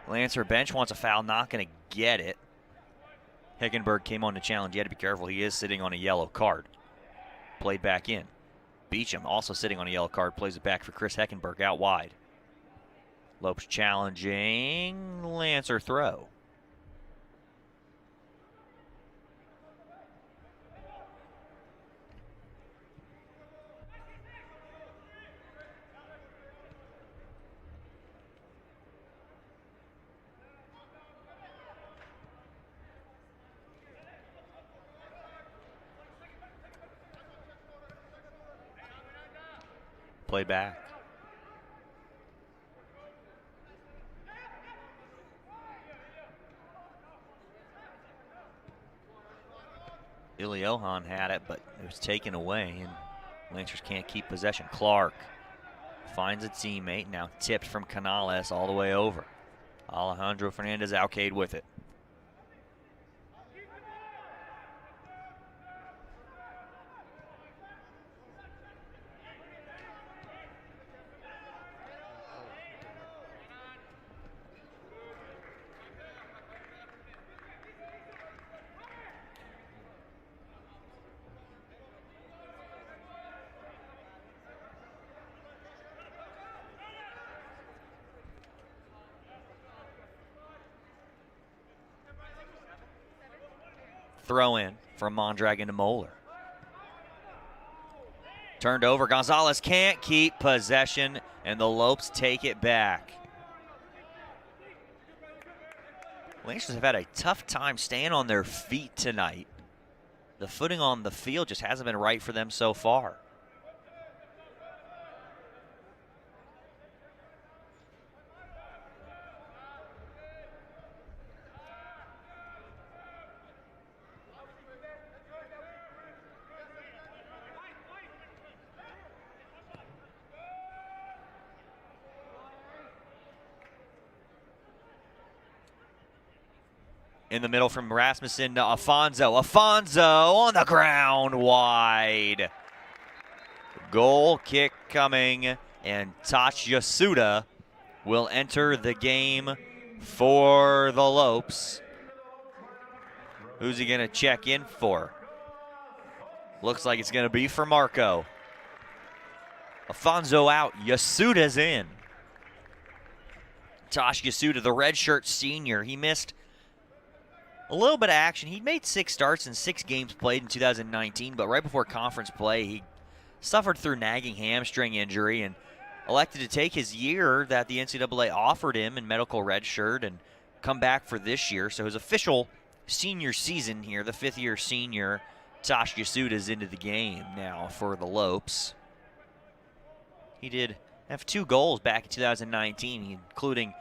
Lancer bench wants a foul, not going to get it. Heckenberg came on to challenge. You had to be careful. He is sitting on a yellow card. Played back in. Beecham also sitting on a yellow card. Plays it back for Chris Heckenberg out wide. Lopes challenging. Lancer throw. Play back. Iliohan had it, but it was taken away, and Lancers can't keep possession. Clark finds a teammate, now tipped from Canales all the way over. Alejandro Fernandez outcade with it. Throw in from Mondragon to Moeller. Turned over, Gonzalez can't keep possession, and the Lopes take it back. Lancers have had a tough time staying on their feet tonight. The footing on the field just hasn't been right for them so far. In the middle from Rasmussen to Afonso. Afonso on the ground wide. Goal kick coming, and Tosh Yasuda will enter the game for the Lopes. Who's he going to check in for? Looks like it's going to be for Marco. Afonso out, Yasuda's in. Tosh Yasuda, the redshirt senior, he missed a little bit of action. He made 6 starts in 6 games played in 2019, but right before conference play, he suffered through nagging hamstring injury and elected to take his year that the NCAA offered him in medical redshirt and come back for this year. So his official senior season here, the 5th-year senior, Tosh Yasuda, is into the game now for the Lopes. He did have 2 goals back in 2019, including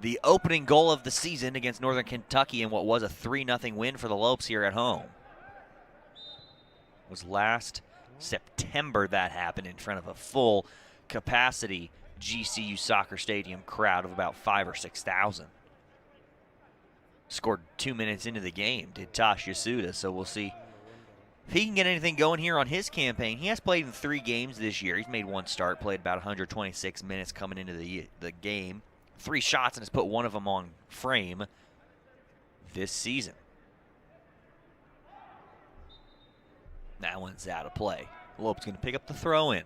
the opening goal of the season against Northern Kentucky in what was a 3-0 win for the Lopes here at home. It was last September that happened in front of a full capacity GCU soccer stadium crowd of about 5,000 or 6,000. Scored 2 minutes into the game, did Tosh Yasuda, so we'll see if he can get anything going here on his campaign. He has played in 3 games this year. He's made 1 start, played about 126 minutes coming into the game. 3 shots and has put 1 of them on frame this season. That one's out of play. Lopes going to pick up the throw in.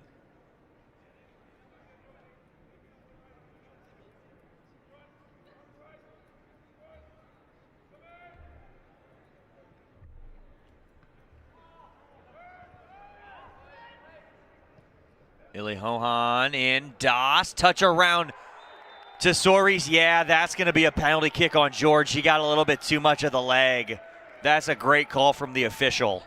Iliohan in, Das, touch around to Soares. Yeah, that's going to be a penalty kick on George. He got a little bit too much of the leg. That's a great call from the official.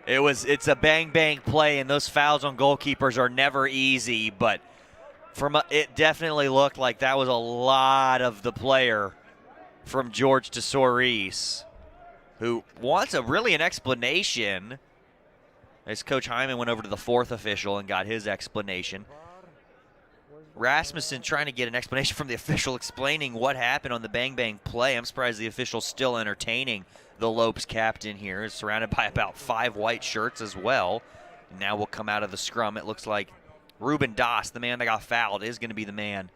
It's a bang-bang play, and those fouls on goalkeepers are never easy, but it definitely looked like that was a lot of the player from George to Soares, who wants an explanation. As Coach Hyman went over to the 4th official and got his explanation. Rasmussen trying to get an explanation from the official explaining what happened on the bang-bang play. I'm surprised the official's still entertaining the Lopes captain here. Is surrounded by about 5 white shirts as well. Now we'll come out of the scrum. It looks like Ruben Das, the man that got fouled, is going to be the man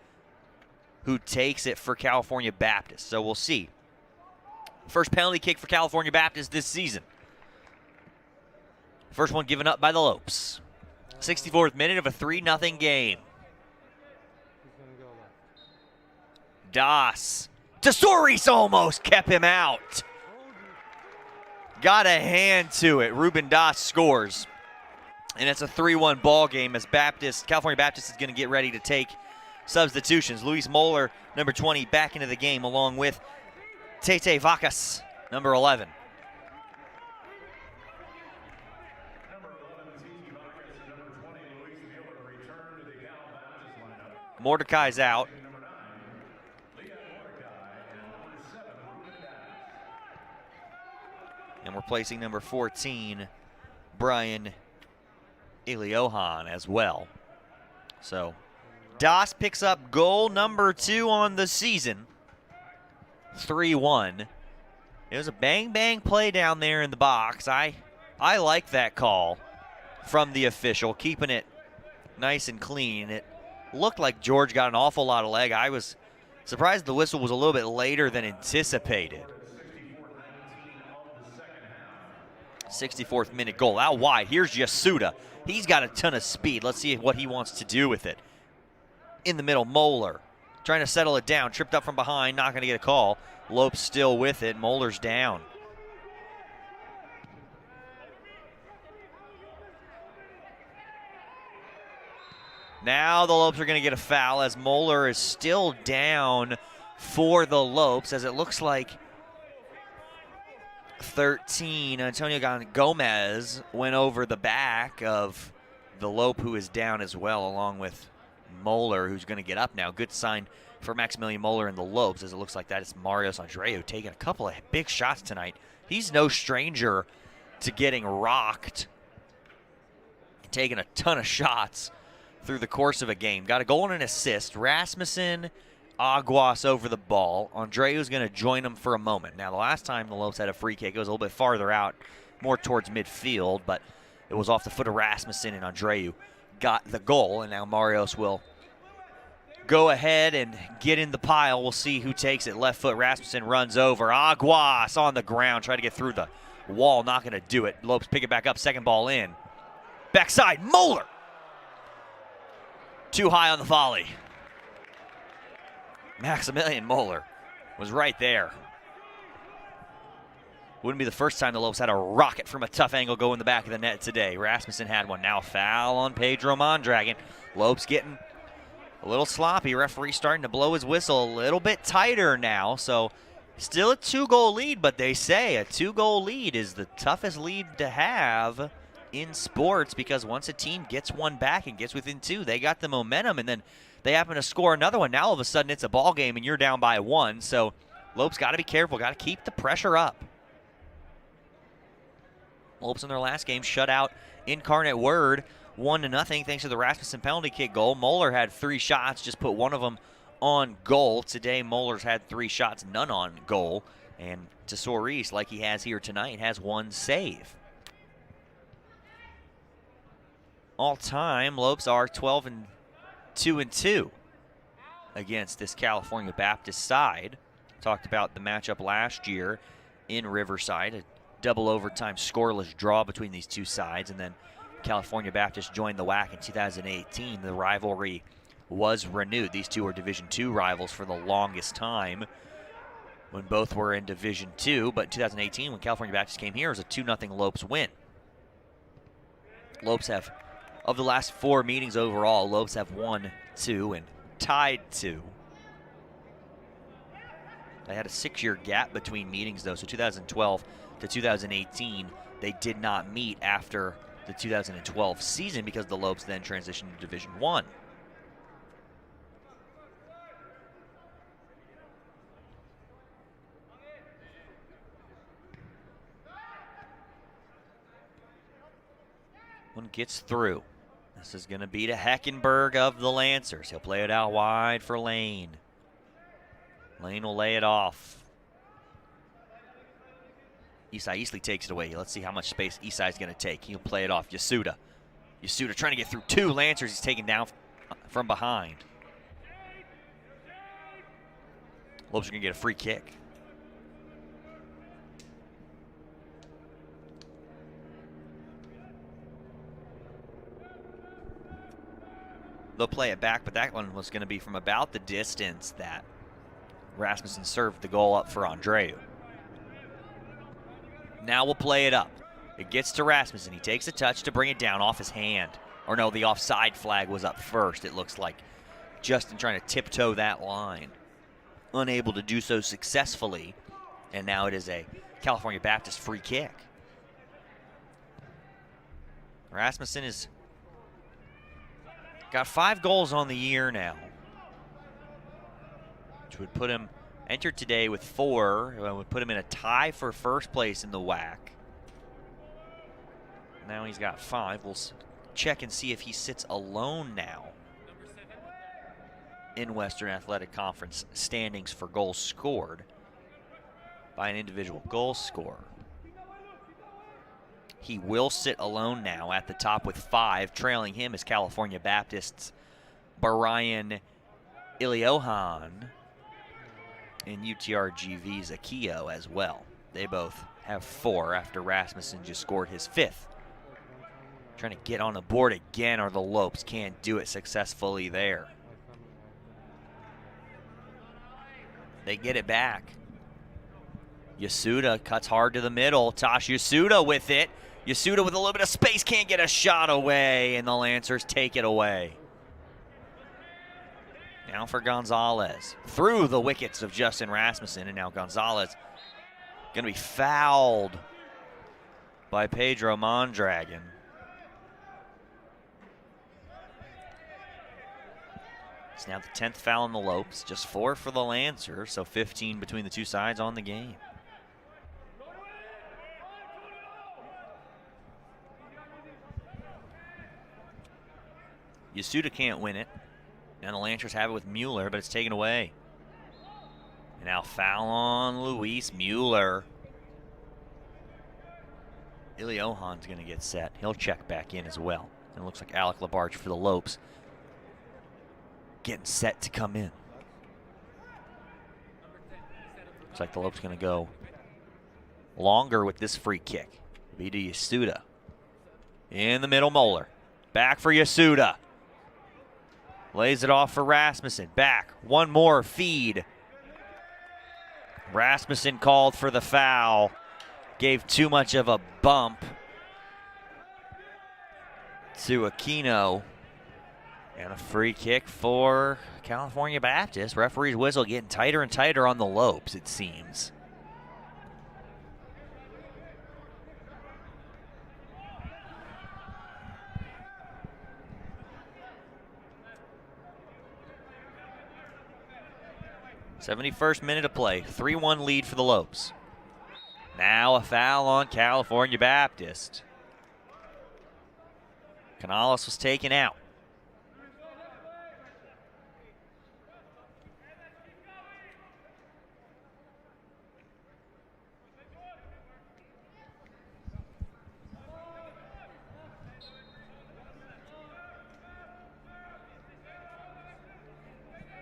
who takes it for California Baptist. So we'll see. First penalty kick for California Baptist this season. First one given up by the Lopes. 64th minute of a 3-0 game. Das. Soares almost kept him out. Got a hand to it. Ruben Das scores. And it's a 3-1 ball game as California Baptist is going to get ready to take substitutions. Luis Moeller, number 20, back into the game along with Tete Vacas, number 11. Mordecai's out. And we're replacing number 14, Brian Iliohan as well. So Das picks up goal number 2 on the season, 3-1. It was a bang-bang play down there in the box. I like that call from the official, keeping it nice and clean. It looked like George got an awful lot of leg. I was surprised the whistle was a little bit later than anticipated. 64th minute goal. Out wide, here's Yasuda. He's got a ton of speed. Let's see what he wants to do with it. In the middle, Moeller trying to settle it down. Tripped up from behind, not going to get a call. Lopes still with it. Moeller's down. Now the Lopes are going to get a foul as Moeller is still down for the Lopes, as it looks like 13, Antonio Gomez went over the back of the Lope, who is down as well, along with Moeller, who's going to get up now. Good sign for Maximilian Moeller and the Lopes, as it looks like that is Marios Andreu taking a couple of big shots tonight. He's no stranger to getting rocked, taking a ton of shots through the course of a game. Got a goal and an assist. Rasmussen, Aguas over the ball. Andreu's going to join him for a moment. Now, the last time the Lopes had a free kick, it was a little bit farther out, more towards midfield, but it was off the foot of Rasmussen, and Andreu got the goal, and now Marios will go ahead and get in the pile. We'll see who takes it. Left foot, Rasmussen runs over. Aguas on the ground, try to get through the wall, not going to do it. Lopes pick it back up, second ball in. Backside, Moeller. Too high on the volley. Maximilian Moeller was right there. Wouldn't be the first time the Lopes had a rocket from a tough angle go in the back of the net today. Rasmussen had one. Now foul on Pedro Mondragon. Lopes getting a little sloppy. Referee starting to blow his whistle a little bit tighter now. So still a 2-goal lead, but they say a 2-goal lead is the toughest lead to have in sports, because once a team gets one back and gets within 2, they got the momentum, and then they happen to score another one. Now all of a sudden it's a ball game and you're down by 1. So Lopes got to be careful, got to keep the pressure up. Lopes in their last game shut out Incarnate Word 1-0 thanks to the Rasmussen penalty kick goal. Moeller had 3 shots, just put one of them on goal. Today Moeller's had 3 shots, none on goal. And Tesoriz, like he has here tonight, has 1 save. All time, Lopes are 12-2 against this California Baptist side. Talked about the matchup last year in Riverside, a double overtime scoreless draw between these two sides, and then California Baptist joined the WAC in 2018. The rivalry was renewed. These two were Division II rivals for the longest time when both were in Division II, but in 2018, when California Baptist came here, it was a 2-0 Lopes win. Lopes have, of the last 4 meetings overall, Lopes have won 2 and tied 2. They had a 6-year gap between meetings, though, so 2012 to 2018, they did not meet after the 2012 season because the Lopes then transitioned to Division I. One gets through. This is going to be to Heckenberg of the Lancers. He'll play it out wide for Lane. Lane will lay it off. Isai Easley takes it away. Let's see how much space Isai's going to take. He'll play it off. Yasuda. Yasuda trying to get through 2 Lancers. He's taken down from behind. Lopes are going to get a free kick. They'll play it back, but that one was going to be from about the distance that Rasmussen served the goal up for Andreu. Now we'll play it up. It gets to Rasmussen. He takes a touch to bring it down off his hand. Or no, the offside flag was up first, it looks like. Justin trying to tiptoe that line. Unable to do so successfully. And now it is a California Baptist free kick. Rasmussen has got 5 goals on the year now, which would put him, entered today with 4, would put him in a tie for first place in the WAC. Now he's got 5. We'll check and see if he sits alone now in Western Athletic Conference standings for goals scored by an individual goal scorer. He will sit alone now at the top with 5. Trailing him is California Baptist's Brian Iliohan and UTRGV's Akio as well. They both have 4 after Rasmussen just scored his 5th. Trying to get on the board again, or the Lopes can't do it successfully there. They get it back. Yasuda cuts hard to the middle. Tosh Yasuda with it. Yasuda with a little bit of space, can't get a shot away, and the Lancers take it away. Now for Gonzalez. Through the wickets of Justin Rasmussen, and now Gonzalez going to be fouled by Pedro Mondragon. It's now the 10th foul in the Lopes, just 4 for the Lancers, so 15 between the two sides on the game. Yasuda can't win it. And the Lancers have it with Mueller, but it's taken away. And now foul on Luis Mueller. Iliohan's going to get set. He'll check back in as well. And it looks like Alec Labarge for the Lopes getting set to come in. Looks like the Lopes going to go longer with this free kick. Be to Yasuda. In the middle, Moeller. Back for Yasuda. Lays it off for Rasmussen. Back. One more feed. Rasmussen called for the foul. Gave too much of a bump to Aquino. And a free kick for California Baptist. Referee's whistle getting tighter and tighter on the Lopes, it seems. '71st minute of play, 3-1 lead for the Lopes. Now a foul on California Baptist. Canales was taken out.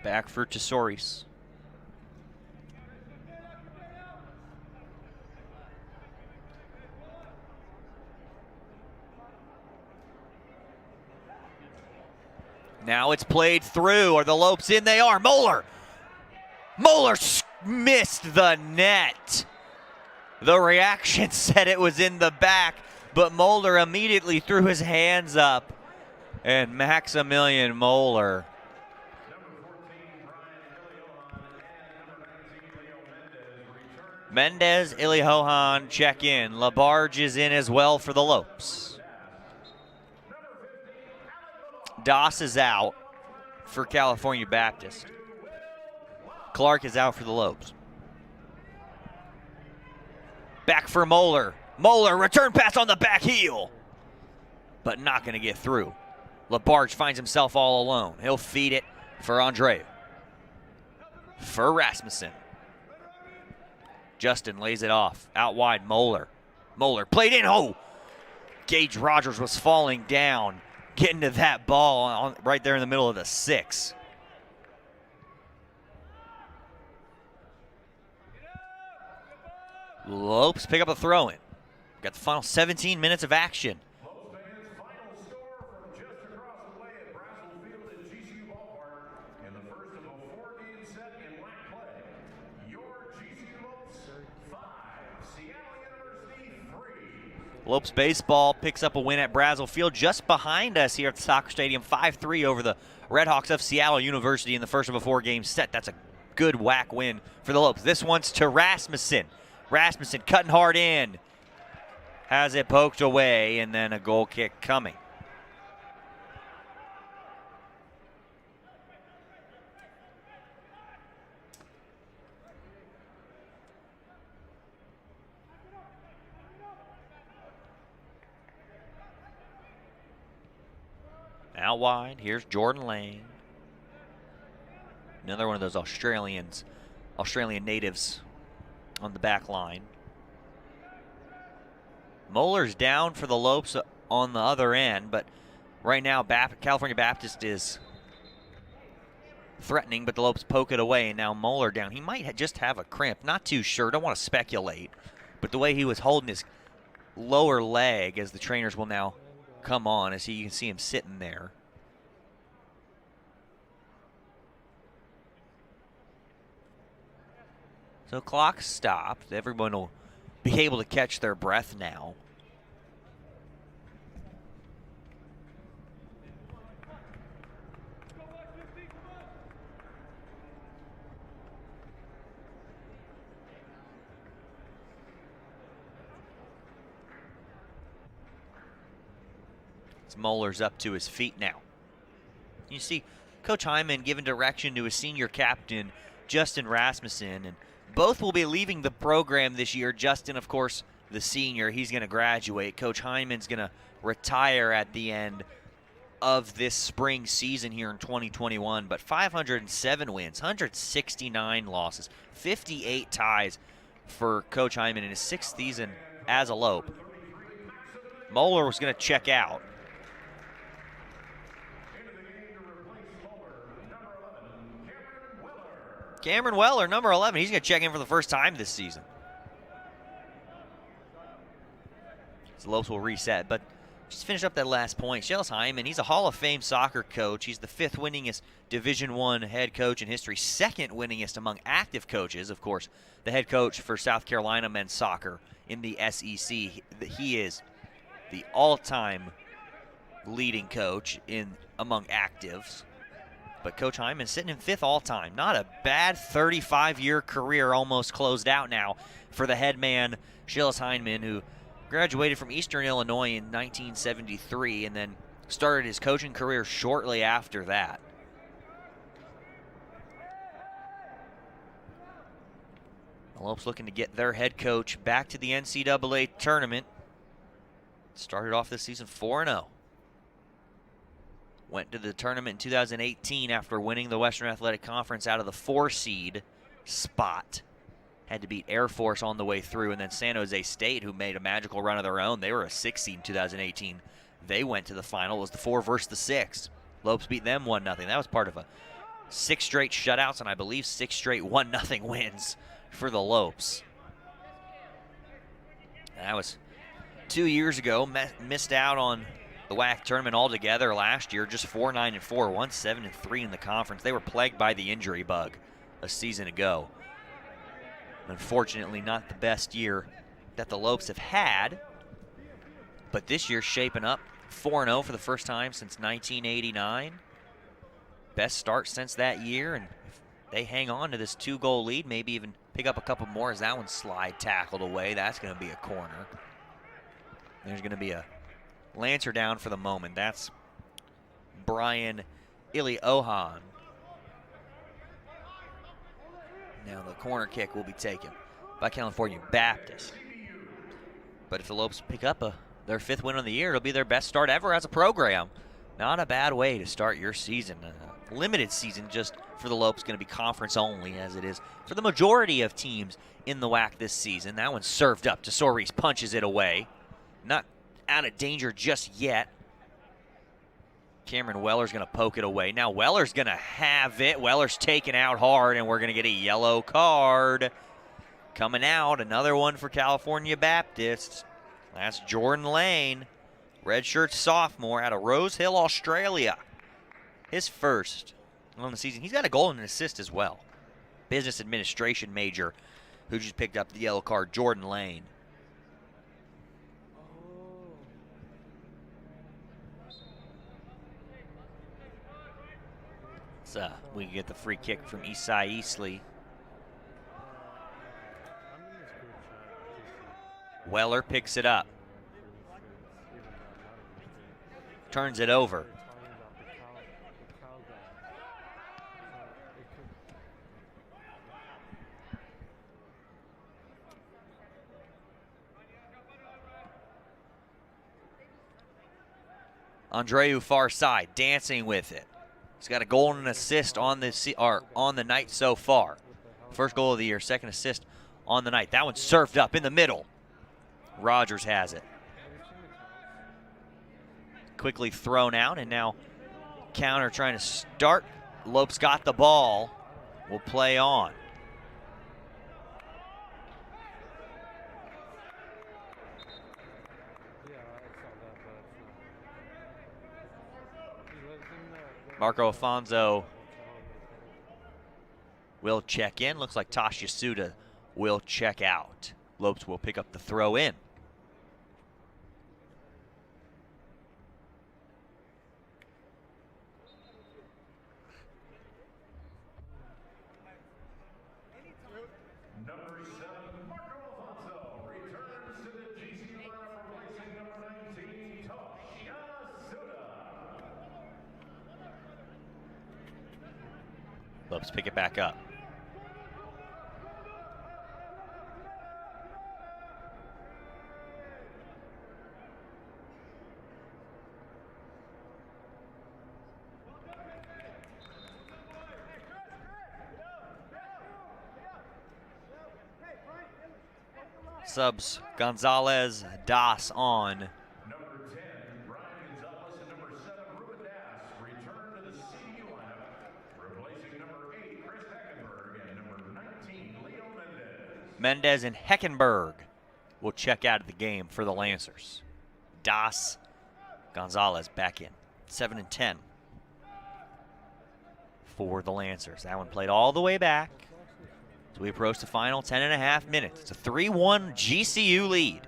Back for Tesouris. Now it's played through. Are the Lopes in? They are. Moeller. Moeller missed the net. The reaction said it was in the back, but Moeller immediately threw his hands up. And Maximilian Moeller. Mendez, Iliohan check in. Labarge is in as well for the Lopes. Doss is out for California Baptist. Clark is out for the Lopes. Back for Moeller. Moeller, return pass on the back heel. But not going to get through. Labarge finds himself all alone. He'll feed it for Andreu. For Rasmussen. Justin lays it off. Out wide, Moeller. Moeller played in. Oh! Gage Rogers was falling down. Getting to that ball right there in the middle of the 6. Lopes pick up a throw-in. Got the final 17 minutes of action. Final score from just across the way at Brassel Field at GCU Ballpark in the first of a 4-game set in WAC play. Your GCU Lopes 5, Seattle University 3. Lopes baseball picks up a win at Brassel Field just behind us here at the soccer stadium, 5-3 over the Redhawks of Seattle University in the first of a 4-game set. That's a good WAC win for the Lopes. This one's to Rasmussen. Rasmussen cutting hard in. Has it poked away, and then a goal kick coming. Out wide, here's Jordan Lane. Another one of those Australian natives on the back line. Moeller's down for the Lopes on the other end, but right now California Baptist is threatening, but the Lopes poke it away, and now Moeller down. He might just have a cramp. Not too sure. Don't want to speculate, but the way he was holding his lower leg as the trainers will now come on, as you can see him sitting there. So clock stopped. Everyone will be able to catch their breath now. Moeller's up to his feet now. You see Coach Hyman giving direction to his senior captain, Justin Rasmussen, and both will be leaving the program this year. Justin, of course, the senior, he's going to graduate. Coach Hyman's going to retire at the end of this spring season here in 2021, but 507 wins, 169 losses, 58 ties for Coach Hyman in his 6th season as a Lope. Moeller was going to check out. Cameron Weller, number 11, he's going to check in for the first time this season. So Lopes will reset, but just finish up that last point. Shells Hyman, he's a Hall of Fame soccer coach. He's the 5th winningest Division I head coach in history, 2nd winningest among active coaches. Of course, the head coach for South Carolina men's soccer in the SEC. He is the all-time leading coach among actives. But Coach Hyman sitting in 5th all-time. Not a bad 35-year career almost closed out now for the head man, Shells Hyman, who graduated from Eastern Illinois in 1973 and then started his coaching career shortly after that. The Lopes looking to get their head coach back to the NCAA tournament. Started off this season 4-0. Went to the tournament in 2018 after winning the Western Athletic Conference out of the 4-seed spot. Had to beat Air Force on the way through, and then San Jose State, who made a magical run of their own. They were a 6-seed in 2018. They went to the final. It was the 4 versus the 6. Lopes beat them 1-0. That was part of a 6 straight shutouts and I believe 6 straight 1-0 wins for the Lopes. That was 2 years ago. Missed out on the WAC tournament altogether last year, just 4-9-4, 1-7-3 in the conference. They were plagued by the injury bug a season ago. Unfortunately, not the best year that the Lopes have had, but this year's shaping up 4-0 for the first time since 1989. Best start since that year, and if they hang on to this 2-goal lead, maybe even pick up a couple more as that one slide tackled away. That's going to be a corner. There's going to be a Lancer down for the moment. That's Brian Iliohan. Now the corner kick will be taken by California Baptist. But if the Lopes pick up their 5th win of the year, it'll be their best start ever as a program. Not a bad way to start your season. A limited season just for the Lopes, going to be conference only, as it is for the majority of teams in the WAC this season. That one's served up. Tesorius punches it away. Not out of danger just yet. Cameron Weller's going to poke it away. Now Weller's going to have it. Weller's taken out hard, and we're going to get a yellow card. Coming out, another one for California Baptist. That's Jordan Lane, redshirt sophomore out of Rose Hill, Australia. His first on the season. He's got a goal and an assist as well. Business administration major who just picked up the yellow card, Jordan Lane. We get the free kick from Isai Easley. Weller picks it up. Turns it over. Andreu far side, dancing with it. He's got a goal and an assist on the night so far. First goal of the year, second assist on the night. That one's served up in the middle. Rogers has it. Quickly thrown out, and now counter trying to start. Lopes got the ball. Will play on. Marco Alfonso will check in. Looks like Tosh Yasuda will check out. Lopes will pick up the throw in. Number 7, Marco Alfonso returns to the GCU lineup, replacing number 19, Tosh Yasuda. Lopes pick it back up. Subs Gonzalez, Das on. Number 10, Brian Gonzalez, and number 7, Ruben Das return to the CU lineup, replacing number 8, Chris Heckenberg, and number 19, Leo Mendez. Mendez and Heckenberg will check out of the game for the Lancers. Das, Gonzalez back in. 7 and 10 for the Lancers. That one played all the way back. As we approach the final 10.5 minutes. It's a 3-1 GCU lead.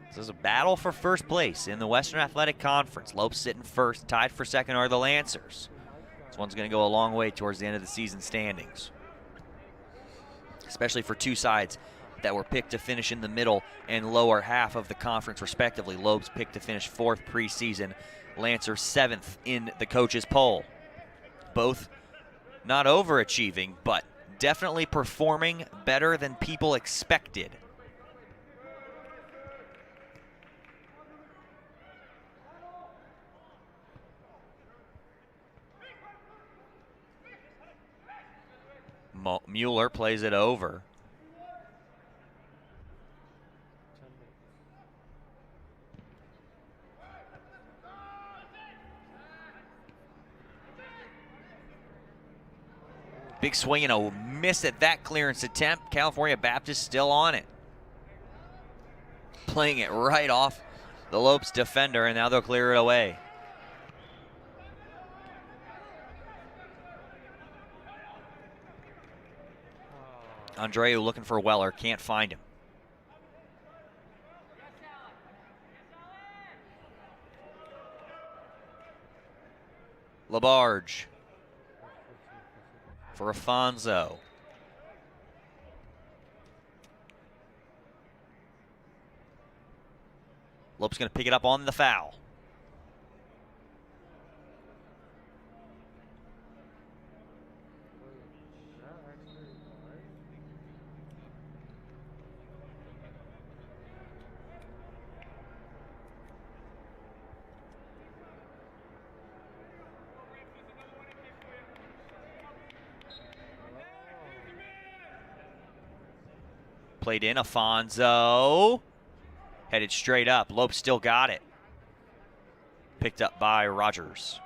This is a battle for first place in the Western Athletic Conference. Lopes sitting first, tied for second are the Lancers. This one's going to go a long way towards the end of the season standings, especially for two sides that were picked to finish in the middle and lower half of the conference respectively. Lopes picked to finish 4th preseason, Lancers 7th in the coaches poll. Both not overachieving, but definitely performing better than people expected. Mueller plays it over. Big swing and a miss at that clearance attempt. California Baptist still on it. Playing it right off the Lopes defender, and now they'll clear it away. Andreu looking for Weller, can't find him. Labarge for Afonso. Lopes going to pick it up on the foul. Played in, Afonso. Headed straight up. Lopes still got it. Picked up by Rogers.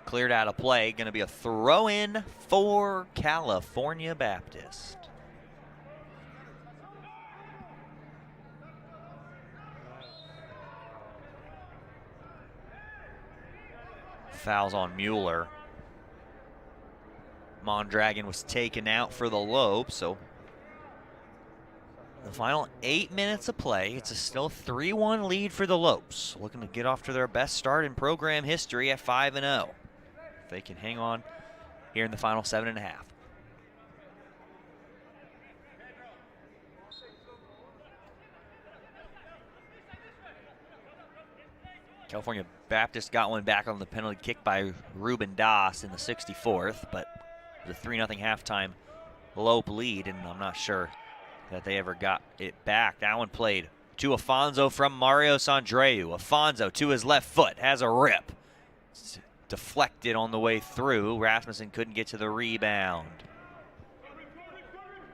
Cleared out of play. Going to be a throw-in for California Baptist. Fouls on Mueller. Mondragon was taken out for the Lopes, so the final 8 minutes of play. It's a still 3-1 lead for the Lopes, looking to get off to their best start in program history at 5-0. If they can hang on here in the final 7.5. California Baptist got one back on the penalty kick by Ruben Das in the 64th, but the 3-0 halftime Lope lead, and I'm not sure that they ever got it back. That one played to Afonso from Mario Sandreu. Afonso to his left foot, has a rip. It's deflected on the way through. Rasmussen couldn't get to the rebound.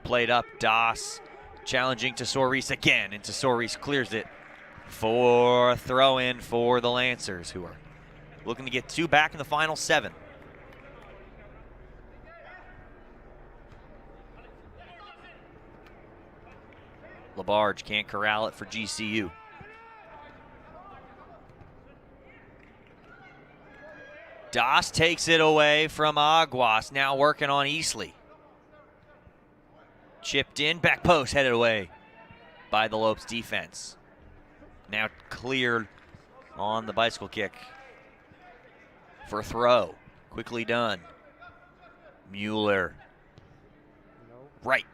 Played up, Das challenging Tesorius again, and Tesorius clears it for a throw-in for the Lancers, who are looking to get 2 back in the final 7. Labarge can't corral it for GCU. Das takes it away from Aguas, now working on Easley. Chipped in, back post, headed away by the Lopes defense. Now cleared on the bicycle kick for a throw. Quickly done. Mueller. Right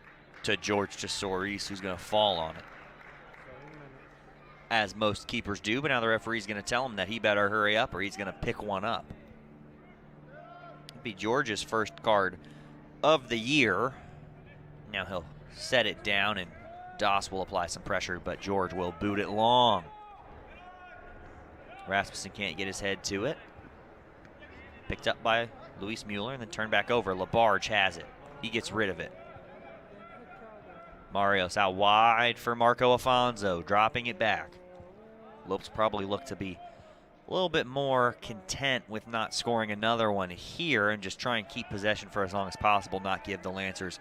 to George Tesorius, who's going to fall on it. As most keepers do, but now the referee's going to tell him that he better hurry up or he's going to pick one up. It'll be George's first card of the year. Now he'll set it down and Das will apply some pressure, but George will boot it long. Rasmussen can't get his head to it. Picked up by Luis Mueller and then turned back over. Labarge has it. He gets rid of it. Marios out wide for Marco Afonso, dropping it back. Lopes probably look to be a little bit more content with not scoring another one here and just try and keep possession for as long as possible, not give the Lancers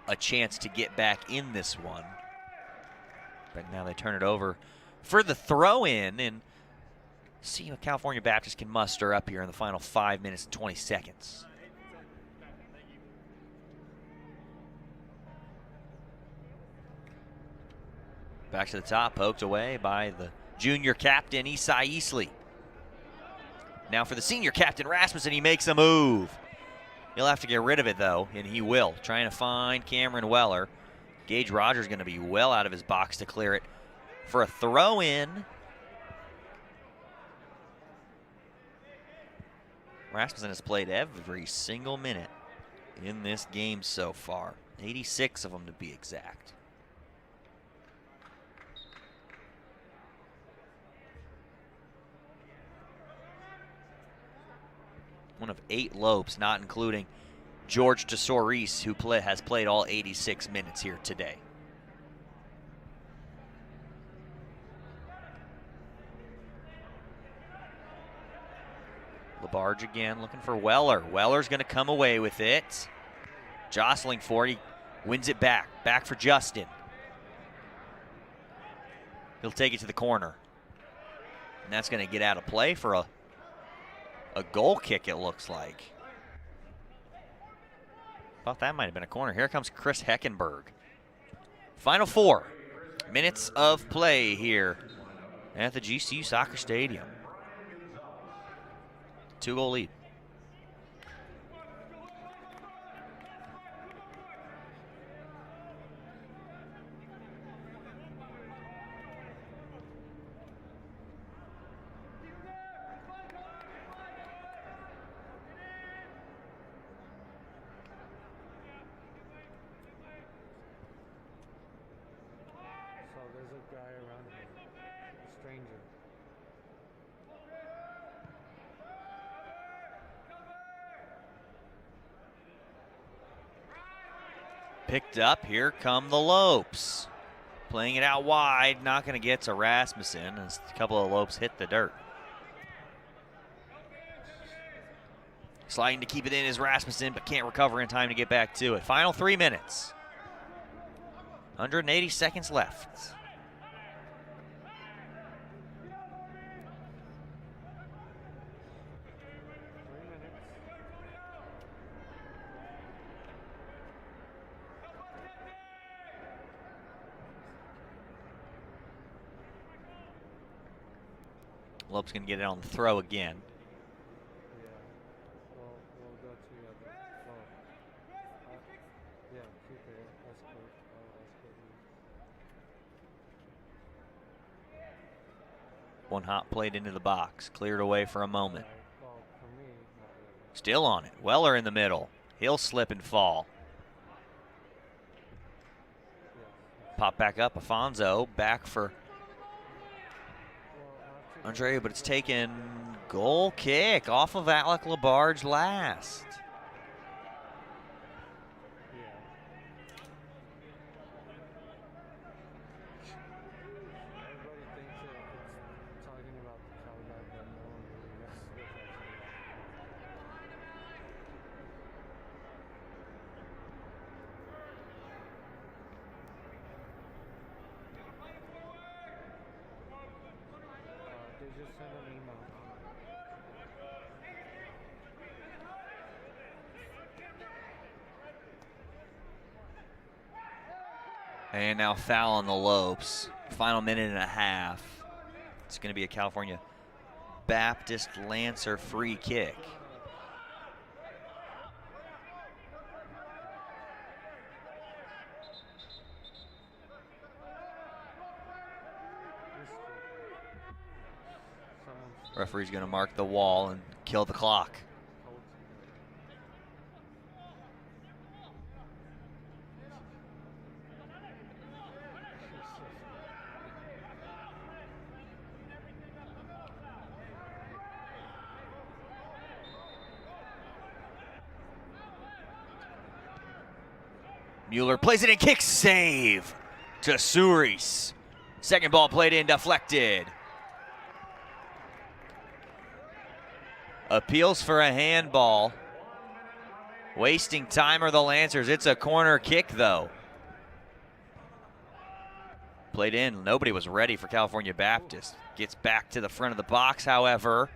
a chance to get back in this one. But now they turn it over for the throw-in and see what California Baptist can muster up here in the final 5 minutes and 20 seconds. Back to the top, poked away by the junior captain, Isai Easley. Now for the senior captain, Rasmussen, he makes a move. He'll have to get rid of it, though, and he will. Trying to find Cameron Weller. Gage Rogers going to be well out of his box to clear it for a throw-in. Rasmussen has played every single minute in this game so far. 86 of them to be exact. One of 8 Lopes, not including George Tesorius, who has played all 86 minutes here today. Labarge again looking for Weller. Weller's going to come away with it. Jostling for it. He wins it back. Back for Justin. He'll take it to the corner. And that's going to get out of play for a goal kick, it looks like. Thought that might have been a corner. Here comes Chris Heckenberg. Final 4 minutes of play here at the GCU Soccer Stadium. 2-goal lead. Picked up, here come the Lopes. Playing it out wide, not going to get to Rasmussen as a couple of Lopes hit the dirt. Sliding to keep it in is Rasmussen, but can't recover in time to get back to it. Final 3 minutes. 180 seconds left. Lopes going to get it on the throw again. One hop played into the box, cleared away for a moment. Still on it. Weller in the middle. He'll slip and fall. Pop back up. Afonso back for Andreu, but it's taken. Goal kick off of Alec Labarge last. And now foul on the Lopes. Final minute and a half. It's going to be a California Baptist Lancer free kick. Referee's going to mark the wall and kill the clock. Mueller plays it in, kick save to Suris. Second ball played in, deflected. Appeals for a handball. Wasting time are the Lancers. It's a corner kick though. Played in, nobody was ready for California Baptist. Gets back to the front of the box, however.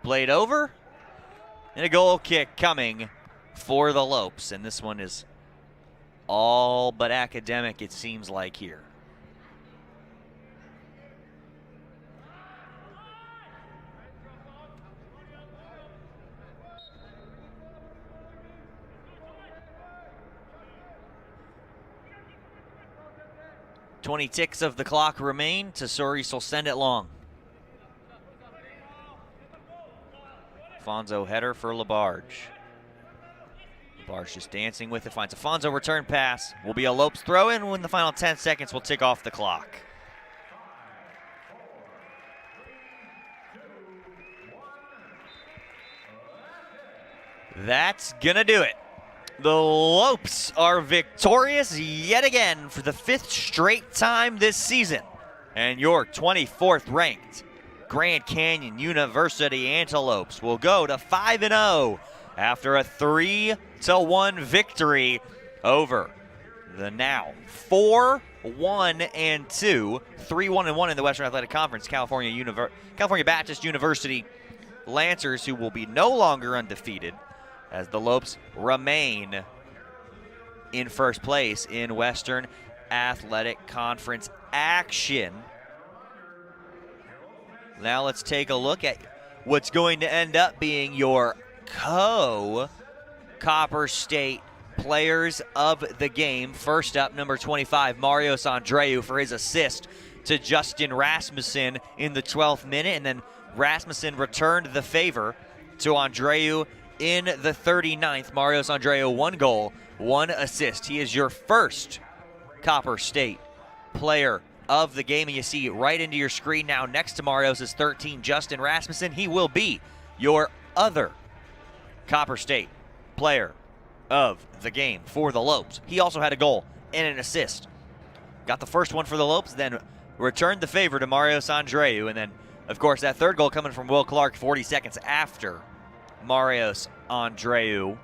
Played over, and a goal kick coming for the Lopes, and this one is all but academic, it seems like here. "20 ticks of the clock remain. Tesouris will send it long. Afonso header for Labarge. Labarge just dancing with it, finds Afonso, return pass. Will be a Lopes throw in when the final 10 seconds will tick off the clock. That's gonna do it. The Lopes are victorious yet again for the 5th straight time this season. And your 24th ranked Grand Canyon University Antelopes will go to 5-0 after a 3-1 victory over the now 4-1-2, 3-1-1 in the Western Athletic Conference, California Baptist University Lancers, who will be no longer undefeated as the Lopes remain in first place in Western Athletic Conference action. Now let's take a look at what's going to end up being your Copper State players of the game. First up, number 25, Marios Andreu, for his assist to Justin Rasmussen in the 12th minute, and then Rasmussen returned the favor to Andreu in the 39th. Marios Andreu, 1 goal, 1 assist. He is your first Copper State player of the game, and you see right into your screen now next to Marios is 13, Justin Rasmussen. He will be your other Copper State player of the game for the Lopes. He also had a goal and an assist. Got the first one for the Lopes, then returned the favor to Marios Andreu, and then, of course, that third goal coming from Will Clark 40 seconds after Marios Andreu.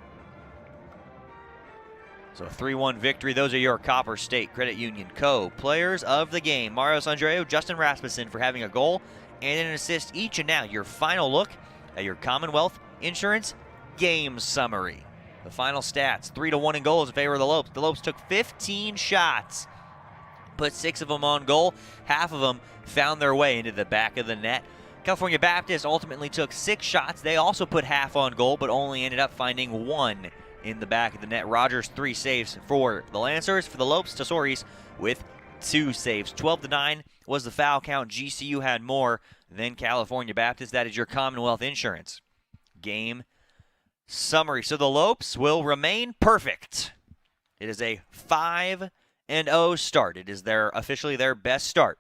So a 3-1 victory. Those are your Copper State Credit Union Co. players of the game. Marios Andreu, Justin Rasmussen for having a goal and an assist each. And now your final look at your Commonwealth Insurance game summary. The final stats, 3-1 in goals in favor of the Lopes. The Lopes took 15 shots, put 6 of them on goal. Half of them found their way into the back of the net. California Baptist ultimately took 6 shots. They also put half on goal, but only ended up finding 1 in the back of the net. Rogers, 3 saves for the Lancers. For the Lopes, Tesouris with 2 saves. 12-9 was the foul count. GCU had more than California Baptist. That is your Commonwealth Insurance game summary. So the Lopes will remain perfect. It is a 5-0 start. It is officially their best start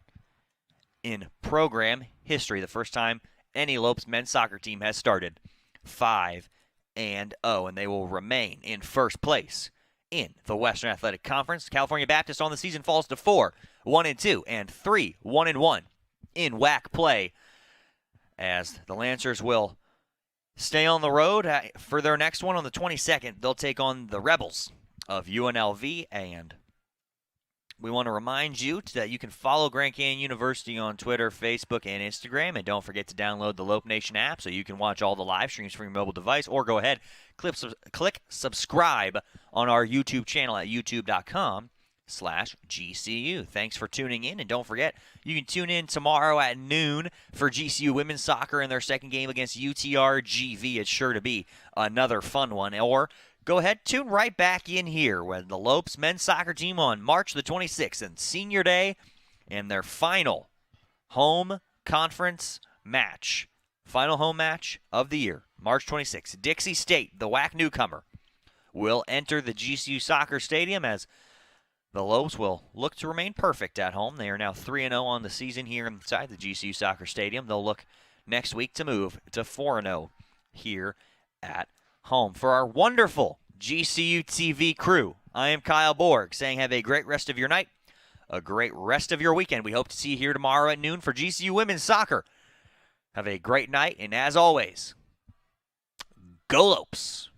in program history. The first time any Lopes men's soccer team has started 5-0, and they will remain in first place in the Western Athletic Conference. California Baptist on the season falls to 4-1-2 and 3-1-1 in WAC play, as the Lancers will stay on the road for their next one on the 22nd. They'll take on the Rebels of UNLV, and we want to remind you that you can follow Grand Canyon University on Twitter, Facebook, and Instagram. And don't forget to download the Lope Nation app so you can watch all the live streams from your mobile device, or go ahead, click subscribe on our YouTube channel at youtube.com/GCU. Thanks for tuning in, and don't forget, you can tune in tomorrow at noon for GCU women's soccer in their second game against UTR-GV. It's sure to be another fun one. Or go ahead, tune right back in here when the Lopes men's soccer team on March the 26th and Senior Day and their final home conference match. Final home match of the year, March 26th. Dixie State, the WAC newcomer, will enter the GCU Soccer Stadium, as the Lopes will look to remain perfect at home. They are now 3-0 on the season here inside the GCU Soccer Stadium. They'll look next week to move to 4-0 here at home. For our wonderful GCU TV crew, I am Kyle Borg, saying have a great rest of your night, a great rest of your weekend. We hope to see you here tomorrow at noon for GCU women's soccer. Have a great night, and as always, go Lopes!